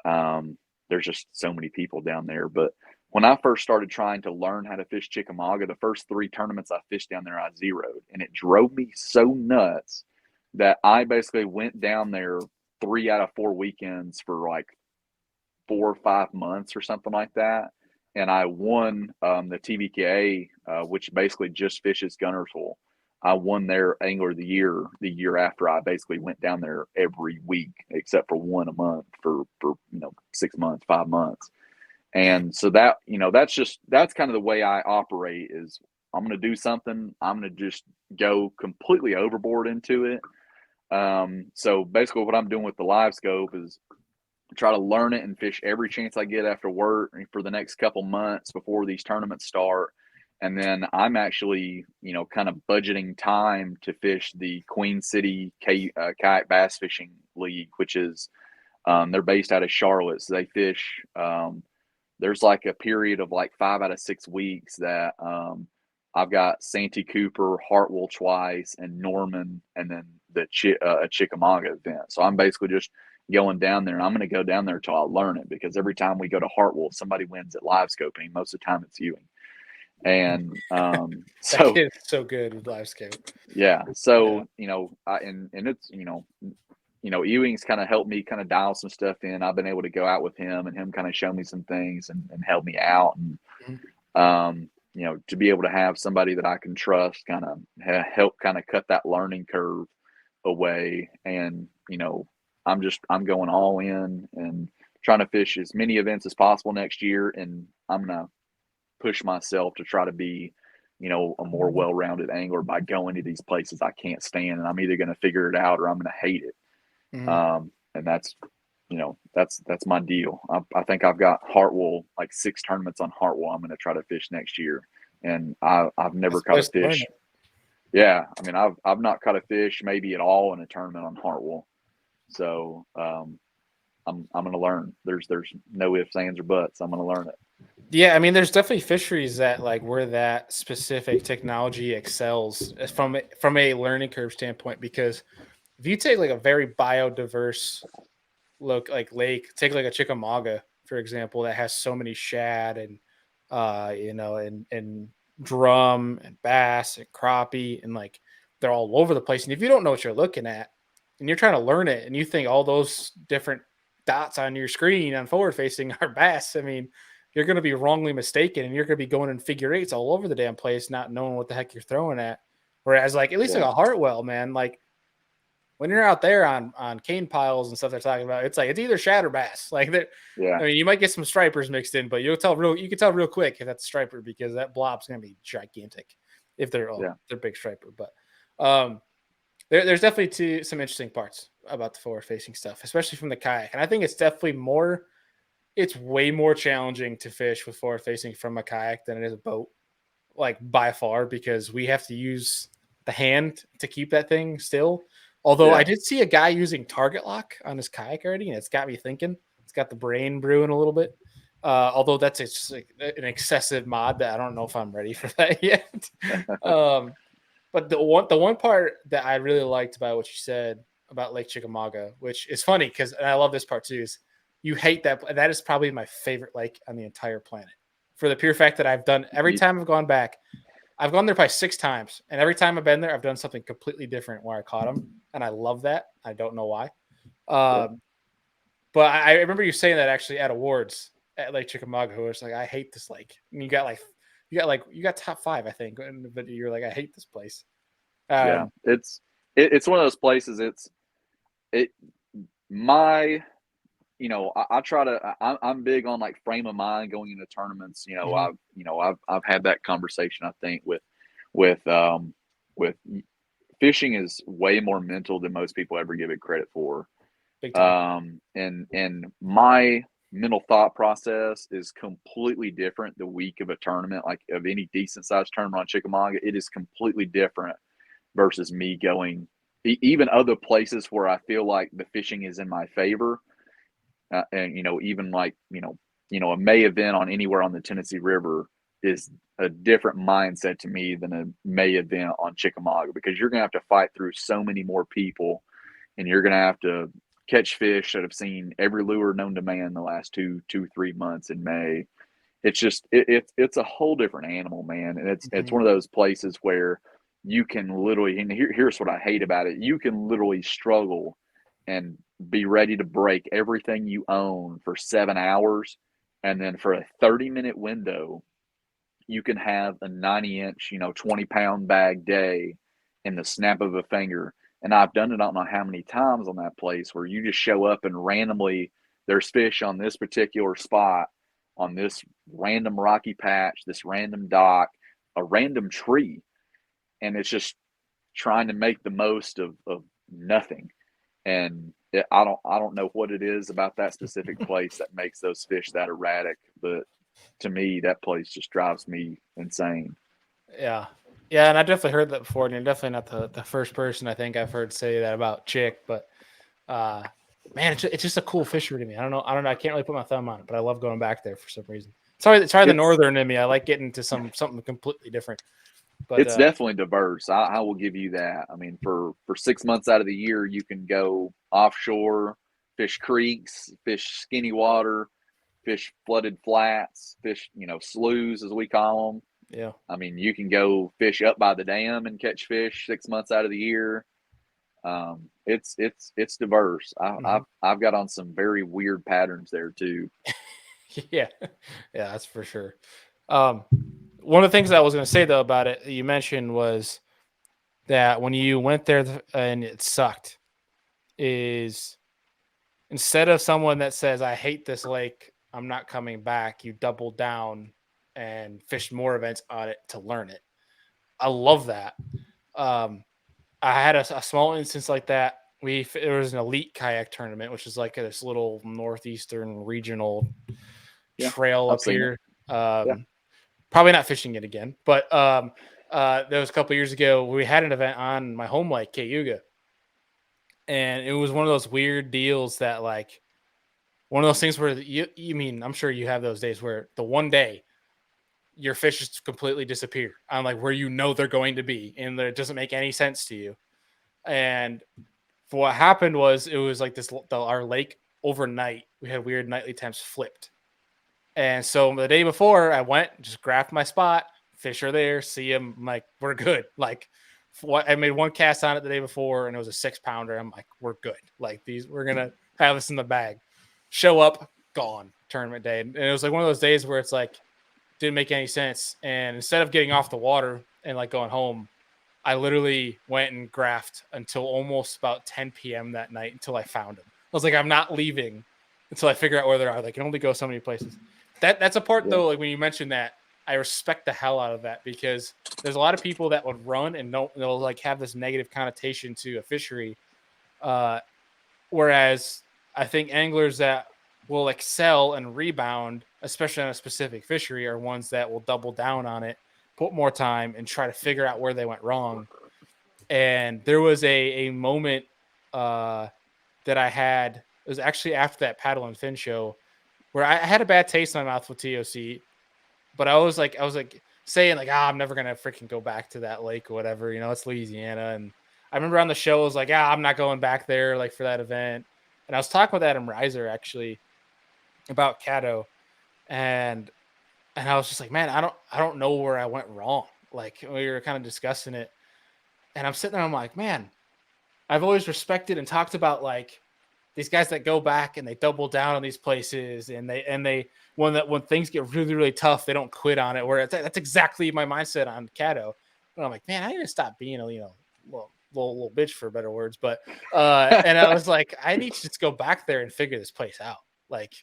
Um, there's just so many people down there. But when I first started trying to learn how to fish Chickamauga, the first 3 tournaments I fished down there, I zeroed, and it drove me so nuts that I basically went down there 3 out of 4 weekends for like 4 or 5 months or something like that. And I won the TVKA, which basically just fishes Gunner's Hole. I won their Angler of the year after I basically went down there every week, except for one a month for 6 months, 5 months. Dang. And so that's kind of the way I operate is I'm going to do something. I'm going to just go completely overboard into it. So basically what I'm doing with the live scope is try to learn it and fish every chance I get after work for the next couple months before these tournaments start. And then I'm actually, kind of budgeting time to fish the Queen City Kayak Bass Fishing League, which is, they're based out of Charlotte. So they fish, there's like a period of like 5 out of 6 weeks that, I've got Santee Cooper, Hartwell twice, and Norman, and then the Chickamauga event. So I'm basically just going down there, and I'm going to go down there until I learn it, because every time we go to Hartwell, somebody wins at live scoping. Most of the time, it's Ewing, and That so kid is so good with live scope. yeah, Yeah. so and it's Ewing's kind of helped me kind of dial some stuff in. I've been able to go out with him, and him kind of show me some things and help me out, and Mhm. to be able to have somebody that I can trust kind of help kind of cut that learning curve away. And, I'm going all in and trying to fish as many events as possible next year. And I'm going to push myself to try to be, a more well-rounded angler by going to these places I can't stand. And I'm either going to figure it out or I'm going to hate it. Mhm. And that's my deal. I think I've got Hartwell, like 6 tournaments on Hartwell. I'm going to try to fish next year, and I've never That's the caught a place to learn fish. it. Yeah, I mean I've not caught a fish maybe at all in a tournament on Hartwell. So I'm going to learn. There's no ifs, ands, or buts. I'm going to learn it. Yeah, I mean, there's definitely fisheries that like where that specific technology excels from a learning curve standpoint. Because if you take like a very biodiverse look like lake, take like a Chickamauga for example, that has so many shad and and drum and bass and crappie and like they're all over the place. And if you don't know what you're looking at and you're trying to learn it and you think all those different dots on your screen on forward facing are bass, I mean, you're going to be wrongly mistaken and you're going to be going in figure eights all over the damn place, not knowing what the heck you're throwing at. Whereas, like, at least like Yeah, a Hartwell, man, like when you're out there on cane piles and stuff they're talking about, it's like it's either shad or bass. Like there, yeah, I mean, you might get some stripers mixed in, but you can tell real quick if that's a striper because that blob's gonna be gigantic if they're yeah. they're big striper. But um there's definitely some interesting parts about the forward facing stuff, especially from the kayak. And I think it's way more challenging to fish with forward facing from a kayak than it is a boat, like by far, because we have to use the hand to keep that thing still. Although I Yeah, did see a guy using target lock on his kayak already, and it's got me thinking. It's got the brain brewing a little bit. Although that's just like an excessive mod that I don't know if I'm ready for that yet. um, but the one part that I really liked about what you said about Lake Chickamauga, which is funny because I love this part too, is you hate that is probably my favorite lake on the entire planet. For the pure fact that I've done every Ye- time I've gone back, I've gone there probably 6 times, and every time I've been there, I've done something completely different where I caught them, and I love that. I don't know why, yeah, um, but I remember you saying that actually at awards at Lake Chickamauga. Where it's like I hate this lake, and you got top five, I think, but you're like I hate this place. yeah. Um, It's one of those places. It my I try to. I'm big on like frame of mind going into tournaments. mhm, I've had that conversation. I think with fishing is way more mental than most people ever give it credit for. big time. And my mental thought process is completely different the week of a tournament, like of any decent sized tournament on Chickamauga. It is completely different versus me going even other places where I feel like the fishing is in my favor. And even like a May event on anywhere on the Tennessee River is a different mindset to me than a May event on Chickamauga, because you're going to have to fight through so many more people, and you're going to have to catch fish that have seen every lure known to man the last 3 months in May. It's just it's a whole different animal, man, and it's Mhm. one of those places where you can literally, and here's what I hate about it: you can literally struggle and be ready to break everything you own for 7 hours, and then for a 30-minute window, you can have a 90-inch, 20-pound bag day in the snap of a finger. And I've done it, I don't know how many times on that place, where you just show up and randomly there's fish on this particular spot, on this random rocky patch, this random dock, a random tree. And it's just trying to make the most of nothing. And I don't know what it is about that specific place that makes those fish that erratic, but to me, that place just drives me insane. Yeah. Yeah, and I definitely heard that before, and you're definitely not the first person I think I've heard say that about Chick, but uh man, it's just a cool fishery to me. I don't know. I can't really put my thumb on it, but I love going back there for some reason. Sorry, the It's northern in me. I like getting to something completely different. But it's definitely diverse. I will give you that. I mean, for 6 months out of the year, you can go offshore, fish creeks, fish skinny water, fish flooded flats, fish sloughs as we call them. yeah. I mean, you can go fish up by the dam and catch fish 6 months out of the year. It's diverse. Mhm. I've got on some very weird patterns there too. Yeah. Yeah, that's for sure. Um one of the things I was going to say though about it you mentioned was that when you went there and it sucked is instead of someone that says I hate this lake, I'm not coming back, you double down and fish more events on it to learn it. I love that. Um, I had a small instance like that. There was an elite kayak tournament, which is like this little northeastern regional Yeah, trail I've up seen it. here. Yeah, Probably not fishing it again, but there was a couple years ago we had an event on my home lake, Cayuga, and it was one of those weird deals that like one of those things where you mean I'm sure you have those days where the one day your fish just completely disappear on like where they're going to be and it doesn't make any sense to you. And for what happened was it was like our lake overnight we had weird nightly temps flipped. And so the day before I went, just grabbed my spot, fish are there, see them, I'm like, we're good. Like I made one cast on it the day before and it was a 6 pounder. I'm like, we're good. Like we're gonna have this in the bag. Show up, gone, tournament day. And it was like one of those days where it's like didn't make any sense. And instead of getting off the water and like going home, I literally went and graphed until almost about 10 p.m. that night until I found them. I was like, I'm not leaving until I figure out where they are. They can only go so many places. That's a part yeah, though, like when you mentioned that, I respect the hell out of that, because there's a lot of people that would run and they'll like have this negative connotation to a fishery. Uh, Whereas I think anglers that will excel and rebound, especially on a specific fishery, are ones that will double down on it, put more time, and try to figure out where they went wrong. And there was a moment uh, that I had. It was actually after that paddle and fin show where I had a bad taste in my mouth with TOC, but I was like saying like, I'm never gonna freaking go back to that lake or whatever. It's Louisiana, and I remember on the show I was like, I'm not going back there like for that event. And I was talking with Adam Reiser actually about Caddo, and I was just like, man, I don't know where I went wrong. Like we were kind of discussing it, and I'm sitting there, I'm like, man, I've always respected and talked about like these guys that go back and they double down on these places, and they when things get really really tough, they don't quit on it. Where that's exactly my mindset on Caddo. And I'm like, man, I need to stop being a little bitch, for better words. But and I was like, I need to just go back there and figure this place out. Like,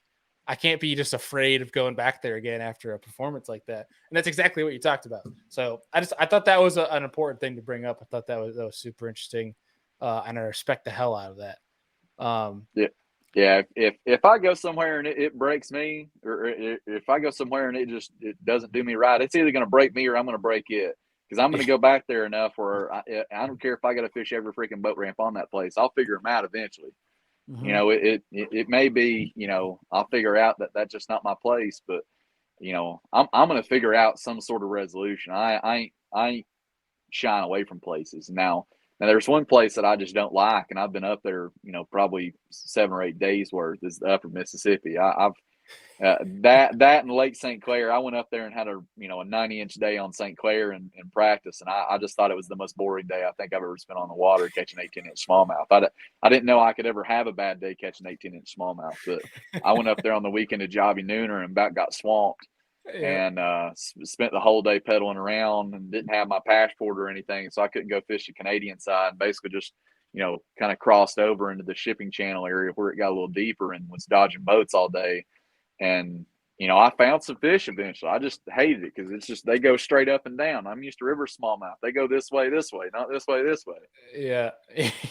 I can't be just afraid of going back there again after a performance like that. And that's exactly what you talked about. So I thought that was an important thing to bring up. I thought that was super interesting, and I respect the hell out of that. Yeah, yeah. If I go somewhere and it breaks me, or if I go somewhere and it doesn't do me right, it's either going to break me or I'm going to break it. Because I'm going to go back there enough where I don't care if I got to fish every freaking boat ramp on that place. I'll figure them out eventually. Mm-hmm. It may be, I'll figure out that that's just not my place, but I'm going to figure out some sort of resolution. I ain't shying away from places now. There's one place that I just don't like, and I've been up there, probably 7 or 8 days worth, is the Upper Mississippi. I've that and Lake St. Clair. I went up there and had a 90-inch day on St. Clair and practice, and I just thought it was the most boring day I think I've ever spent on the water catching 18-inch smallmouth. I didn't know I could ever have a bad day catching 18-inch smallmouth, but I went up there on the weekend of Jobby Nooner and about got swamped, Yeah. and spent the whole day pedaling around and didn't have my passport or anything, so I couldn't go fish the Canadian side, and basically just kind of crossed over into the shipping channel area where it got a little deeper and was dodging boats all day. And I found some fish eventually. I just hated it because it's just they go straight up and down. I'm used to river smallmouth. They go this way, not this way, this way. Yeah.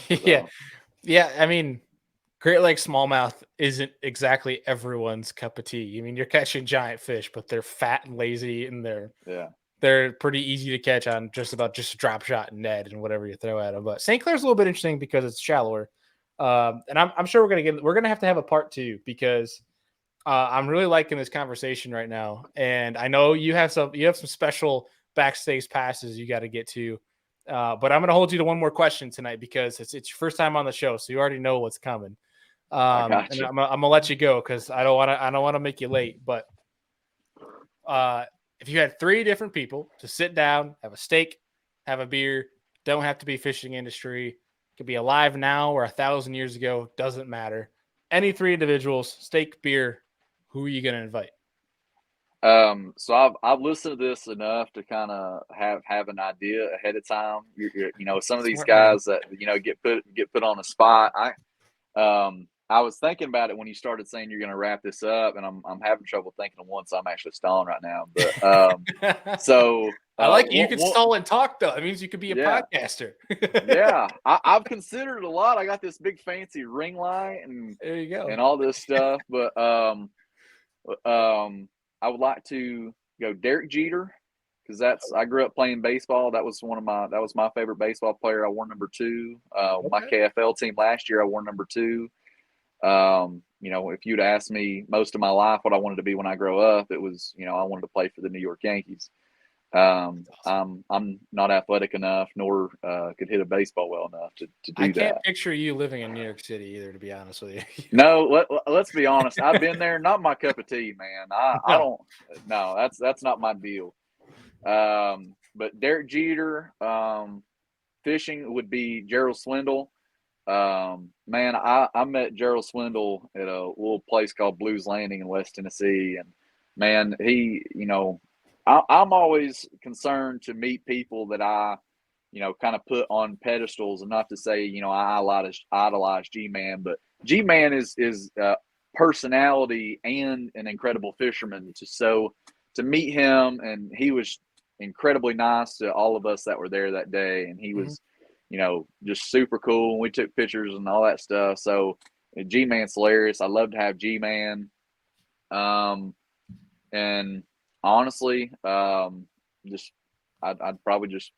Yeah. So Yeah. I mean, Great Lakes smallmouth isn't exactly everyone's cup of tea. I mean, you're catching giant fish, but they're fat and lazy, and yeah, they're pretty easy to catch on just about just a drop shot and Ned and whatever you throw at them. But St. Clair's a little bit interesting because it's shallower. And I'm sure we're gonna have to have a part two, because I'm really liking this conversation right now, and I know you have some special backstage passes you got to get to. But I'm gonna hold you to one more question tonight, because it's your first time on the show, so you already know what's coming. I And got you. I'm gonna let you go because I don't want to make you late. But uh, if you had three different people to sit down, have a steak, have a beer, don't have to be fishing industry, could be alive now or 1,000 years ago, doesn't matter. Any three individuals, steak, beer, who are you gonna invite? So I've listened to this enough to kind of have an idea ahead of time. Some of these Smart man. guys that get put on the spot. I was thinking about it when you started saying you're going to wrap this up, and I'm having trouble thinking of one, so I'm actually stalling right now. But so I like it. You can one, stall and talk though. It means you could be a yeah, podcaster. yeah. I've considered a lot. I got this big fancy ring light There you go. and all this stuff, but I would like to go Derek Jeter, because I grew up playing baseball. That was my favorite baseball player. I wore number 2. My Okay. KFL team last year, I wore number 2. If you'd asked me most of my life what I wanted to be when I grow up, it was, I wanted to play for the New York Yankees. Awesome. I'm not athletic enough, nor could hit a baseball well enough to I do can't that. picture you living in New York City either, to be honest with you. No, let's be honest. I've been there. Not my cup of tea, man. I No. don't. No, that's not my deal. But Derek Jeter, fishing would be Gerald Swindle. Man, I met Gerald Swindle at a little place called Blues Landing in West Tennessee, and man, I'm always concerned to meet people that I, kind of put on pedestals, and not to say, I idolize G Man, but G Man is personality and an incredible fisherman. So to meet him, and he was incredibly nice to all of us that were there that day, and he was, just super cool. We took pictures and all that stuff. So G-Man's hilarious. I love to have G-Man. And honestly, just I'd probably just,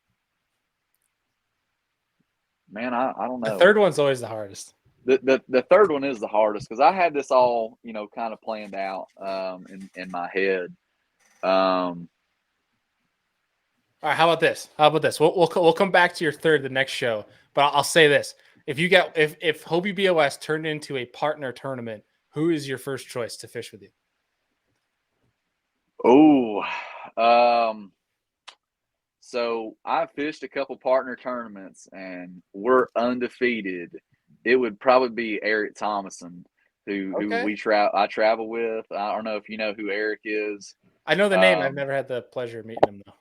man, I don't know. The third one's always the hardest. The third one is the hardest because I had this all kind of planned out in my head. All right, how about this? We'll come back to your third the next show, but I'll say this: if Hobie BOS turned into a partner tournament, who is your first choice to fish with you? So I fished a couple partner tournaments and we're undefeated. It would probably be Eric Thomason, who I travel with. I don't know if you know who Eric is. I know the name. I've never had the pleasure of meeting him though.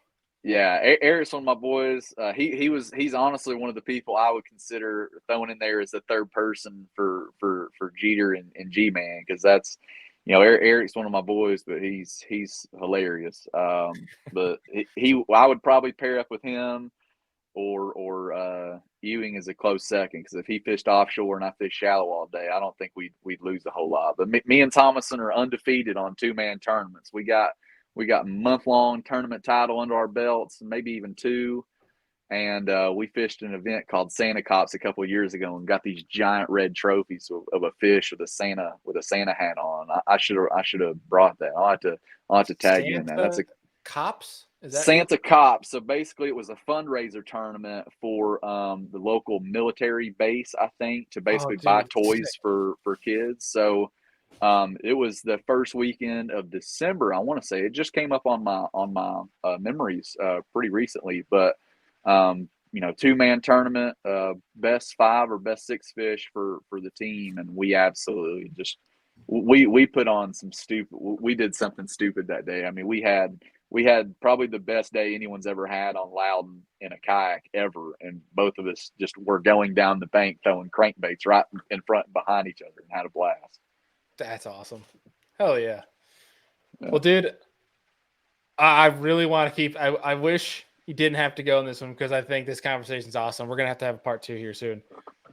Yeah, Eric's one of my boys. He's honestly one of the people I would consider throwing in there as the third person for Jeter and G-Man, because that's, Eric's one of my boys, but he's hilarious. But I would probably pair up with him or Ewing as a close second, because if he fished offshore and I fished shallow all day, I don't think we'd lose a whole lot. But me and Thomason are undefeated on 2-man tournaments. We got month-long tournament title under our belts, maybe even 2. And we fished an event called Santa Cops a couple of years ago and got these giant red trophies of a fish with a Santa hat on. I should have brought that. I'll have to tag you in that. That's a Cops. Is that Santa Cops. So basically, it was a fundraiser tournament for the local military base, I think, to basically buy toys for kids. So it was the first weekend of December. I want to say it just came up on my memories pretty recently, but 2-man tournament, best 5 or best 6 fish for the team, and we absolutely just we put on some stupid. We did something stupid that day. I mean, we had probably the best day anyone's ever had on Loudon in a kayak ever, and both of us just were going down the bank throwing crankbaits right in front and behind each other and had a blast. That's awesome. Hell yeah. Well, dude, I really want to keep. I wish you didn't have to go in this one because I think this conversation is awesome. We're gonna have a part 2 here soon.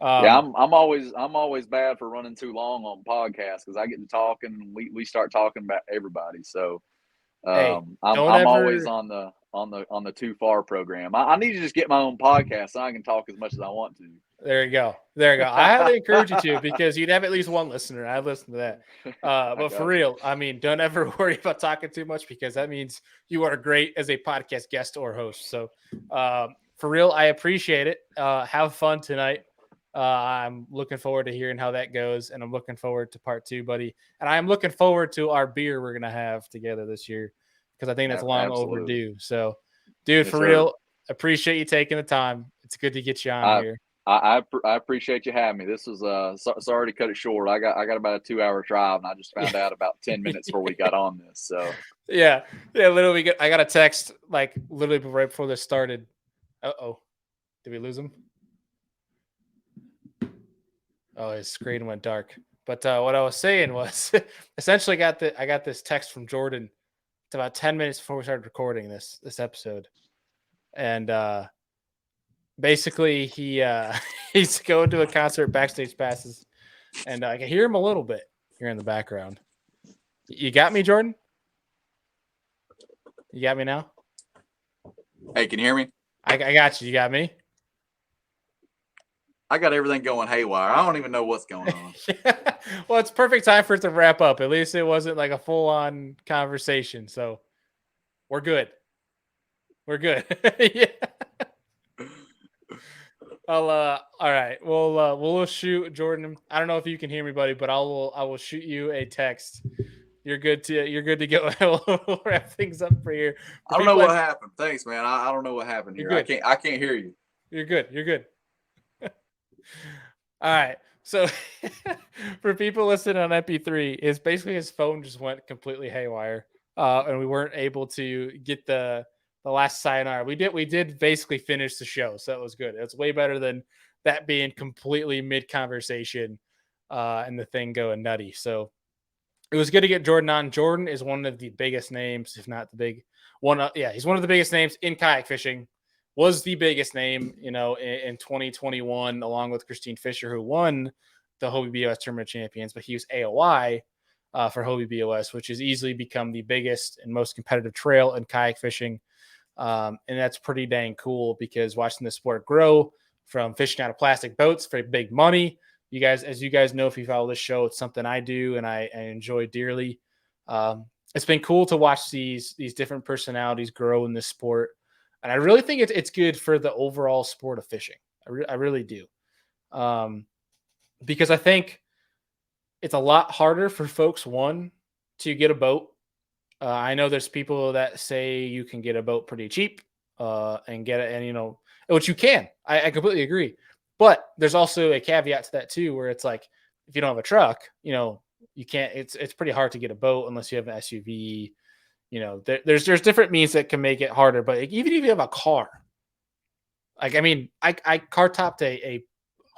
Yeah, I'm always bad for running too long on podcasts because I get to talking and we start talking about everybody. So I'm always on the Too Far program. I need to just get my own podcast so I can talk as much as I want to. There you go. I highly encourage you to, because you'd have at least one listener. I'd listen to that. But for real, I mean, don't ever worry about talking too much, because that means you are great as a podcast guest or host. So for real, I appreciate it. Have fun tonight. I'm looking forward to hearing how that goes, and I'm looking forward to part 2, buddy. And I'm looking forward to our beer we're gonna have together this year, because I think that's long overdue. So, dude, for real, appreciate you taking the time. It's good to get you on here. I appreciate you having me. This was sorry to cut it short. I got about a 2-hour drive, and I just found out about 10 minutes before we got on this. So yeah, literally, I got a text like literally right before this started. Did we lose him? Oh, his screen went dark. But what I was saying was, essentially, I got this text from Jordan. It's about 10 minutes before we started recording this episode, and basically he's going to a concert, backstage passes, and I can hear him a little bit here in the background. You got me, Jordan? You got me now? Hey, can you hear me? I got you. You got me? I got everything going haywire. I don't even know what's going on. Well, it's perfect time for it to wrap up. At least it wasn't like a full-on conversation. So we're good. Yeah. All right. We'll shoot Jordan. I don't know if you can hear me, buddy, but I will shoot you a text. You're good to go. We'll wrap things up for you. I don't know what happened. Thanks, man. I don't know what happened here. I can't hear you. You're good. All right. So for people listening on MP3, is basically his phone just went completely haywire, and we weren't able to get the last sayonara. We did basically finish the show, so it was good. It's way better than that being completely mid conversation and the thing going nutty. So it was good to get Jordan on. Jordan is one of the biggest names, if not the big one. Yeah, he's one of the biggest names in kayak fishing. Was the biggest name, in 2021, along with Christine Fisher, who won the Hobie BOS Tournament Champions. But he was AOI for Hobie BOS, which has easily become the biggest and most competitive trail in kayak fishing. And that's pretty dang cool because watching the sport grow from fishing out of plastic boats for big money. You guys, as you guys know, if you follow this show, it's something I do and I enjoy dearly. It's been cool to watch these different personalities grow in this sport, and I really think it's good for the overall sport of fishing. I really do, because I think it's a lot harder for folks to get a boat. I know there's people that say you can get a boat pretty cheap, and get it, and which you can. I completely agree, but there's also a caveat to that too, where it's like if you don't have a truck, you can't. It's pretty hard to get a boat unless you have an SUV. There's different means that can make it harder. But even if you have a car, like I mean, I car topped a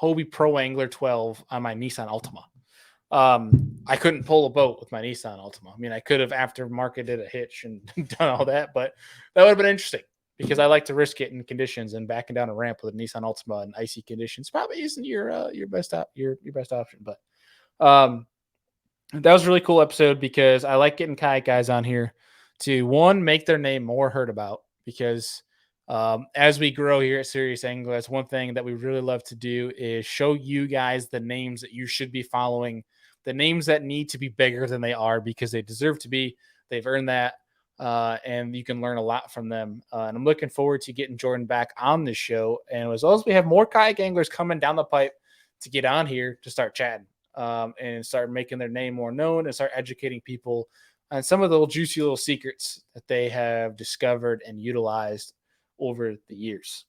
Hobie Pro Angler 12 on my Nissan Altima. I couldn't pull a boat with my Nissan Altima. I mean, I could have aftermarketed a hitch and done all that, but that would have been interesting because I like to risk it in conditions, and backing down a ramp with a Nissan Altima in icy conditions probably isn't your best option. But that was a really cool episode because I like getting kayak guys on here to one make their name more heard about because as we grow here at Serious Angler, that's one thing that we really love to do is show you guys the names that you should be following, the names that need to be bigger than they are because they deserve to be. They've earned that, and you can learn a lot from them. And I'm looking forward to getting Jordan back on this show. And as well as we have more kayak anglers coming down the pipe to get on here to start chatting, and start making their name more known and start educating people on some of the little juicy little secrets that they have discovered and utilized over the years.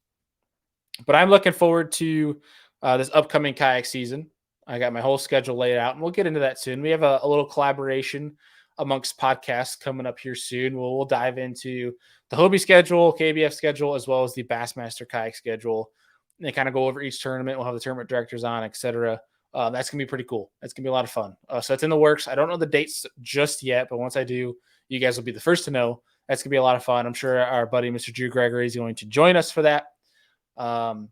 But I'm looking forward to this upcoming kayak season. I got my whole schedule laid out, and we'll get into that soon. We have a little collaboration amongst podcasts coming up here soon. We'll dive into the Hobie schedule, KBF schedule, as well as the Bassmaster kayak schedule. And they kind of go over each tournament. We'll have the tournament directors on, etc. That's going to be pretty cool. That's going to be a lot of fun. So it's in the works. I don't know the dates just yet, but once I do, you guys will be the first to know. That's going to be a lot of fun. I'm sure our buddy, Mr. Drew Gregory, is going to join us for that. But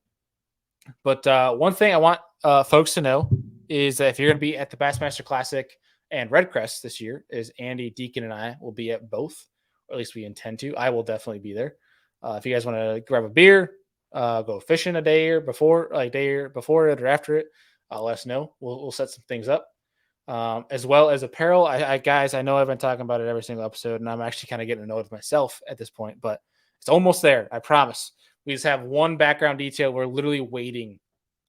one thing I want folks to know is that if you're going to be at the Bassmaster Classic and Redcrest this year, is Andy, Deacon, and I will be at both, or at least we intend to. I will definitely be there. If you guys want to grab a beer, go fishing a day or before, it or after it, let us know. We'll set some things up. As well as apparel. Guys, I know I've been talking about it every single episode, and I'm actually kind of getting annoyed with myself at this point, but it's almost there. I promise. We just have one background detail. We're literally waiting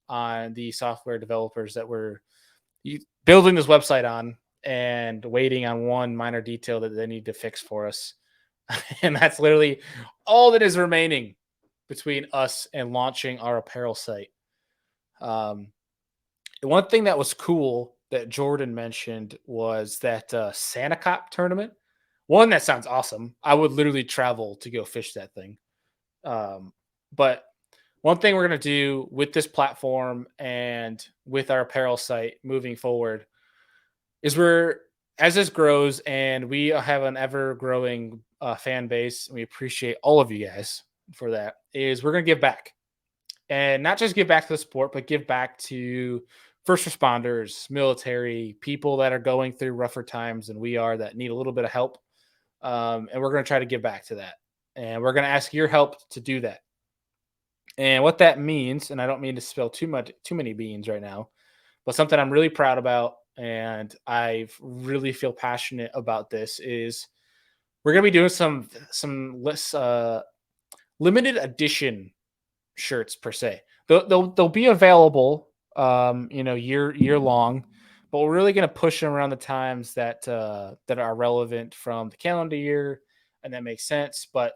on the software developers that we're building this website on and waiting on one minor detail that they need to fix for us. And that's literally all that is remaining between us and launching our apparel site. The one thing that was cool that Jordan mentioned was that Santa Cop tournament. One, that sounds awesome. I would literally travel to go fish that thing. But one thing we're going to do with this platform and with our apparel site moving forward is as this grows and we have an ever growing fan base, and we appreciate all of you guys for that, is we're going to give back. And not just give back to the sport, but give back to first responders, military, people that are going through rougher times than we are that need a little bit of help. And we're going to try to give back to that. And we're going to ask your help to do that. And what that means, and I don't mean to spill too many beans right now, but something I'm really proud about and I really feel passionate about this is we're going to be doing some less limited edition shirts per se. They'll be available, year long, but we're really going to push them around the times that are relevant from the calendar year, and that makes sense. But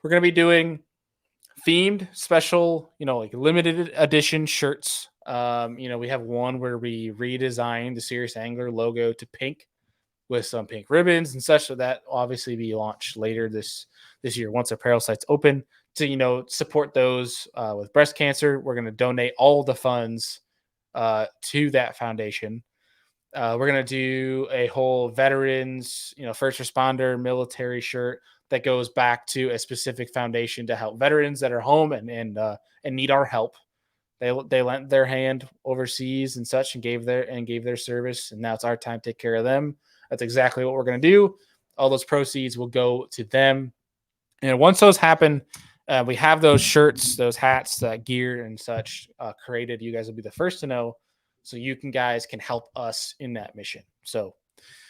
we're going to be doing themed special, like limited edition shirts. We have one where we redesigned the Serious Angler logo to pink with some pink ribbons and such. So that will obviously be launched later this year once apparel site's open to support those with breast cancer. We're going to donate all the funds to that foundation. We're gonna do a whole veterans, first responder, military shirt that goes back to a specific foundation to help veterans that are home and need our help. They lent their hand overseas and such and gave their service, and now it's our time to take care of them. That's exactly what we're gonna do. All those proceeds will go to them. And once those happen, we have those shirts, those hats, that gear and such created. You guys will be the first to know, so you guys can help us in that mission. So,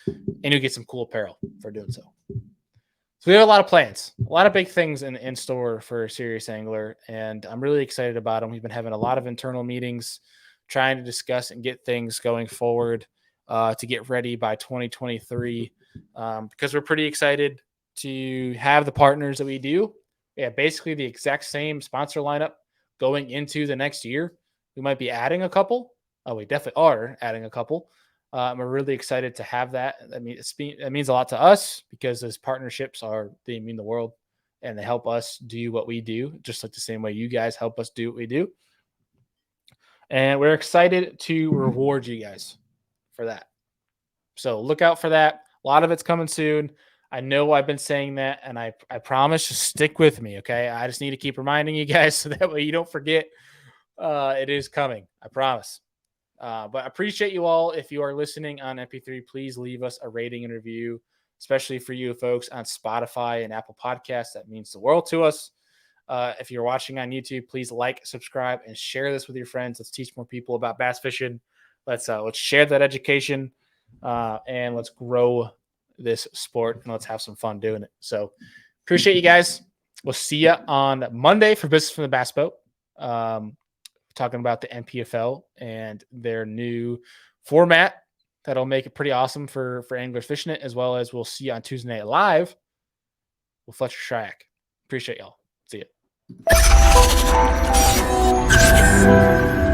and you get some cool apparel for doing so. So we have a lot of plans, a lot of big things in store for Serious Angler, and I'm really excited about them. We've been having a lot of internal meetings, trying to discuss and get things going forward to get ready by 2023, because we're pretty excited to have the partners that we do. We have basically the exact same sponsor lineup going into the next year. We might be adding a couple. Oh, we definitely are adding a couple. We're really excited to have that. I mean, it means a lot to us because those partnerships they mean the world, and they help us do what we do, just like the same way you guys help us do what we do. And we're excited to reward you guys for that. So look out for that. A lot of it's coming soon. I know I've been saying that, and I promise to stick with me. Okay. I just need to keep reminding you guys so that way you don't forget. It is coming. I promise. But I appreciate you all. If you are listening on MP3, please leave us a rating and review, especially for you folks on Spotify and Apple Podcasts. That means the world to us. If you're watching on YouTube, please like, subscribe, and share this with your friends. Let's teach more people about bass fishing. Let's share that education, and let's grow this sport, and let's have some fun doing it. So appreciate you guys. We'll see you on Monday for Business from the Bass Boat. Talking about the NPFL and their new format that'll make it pretty awesome for anglers fishing it, as well as we'll see you on Tuesday Night Live with Fletcher Shryack. Appreciate y'all. See ya.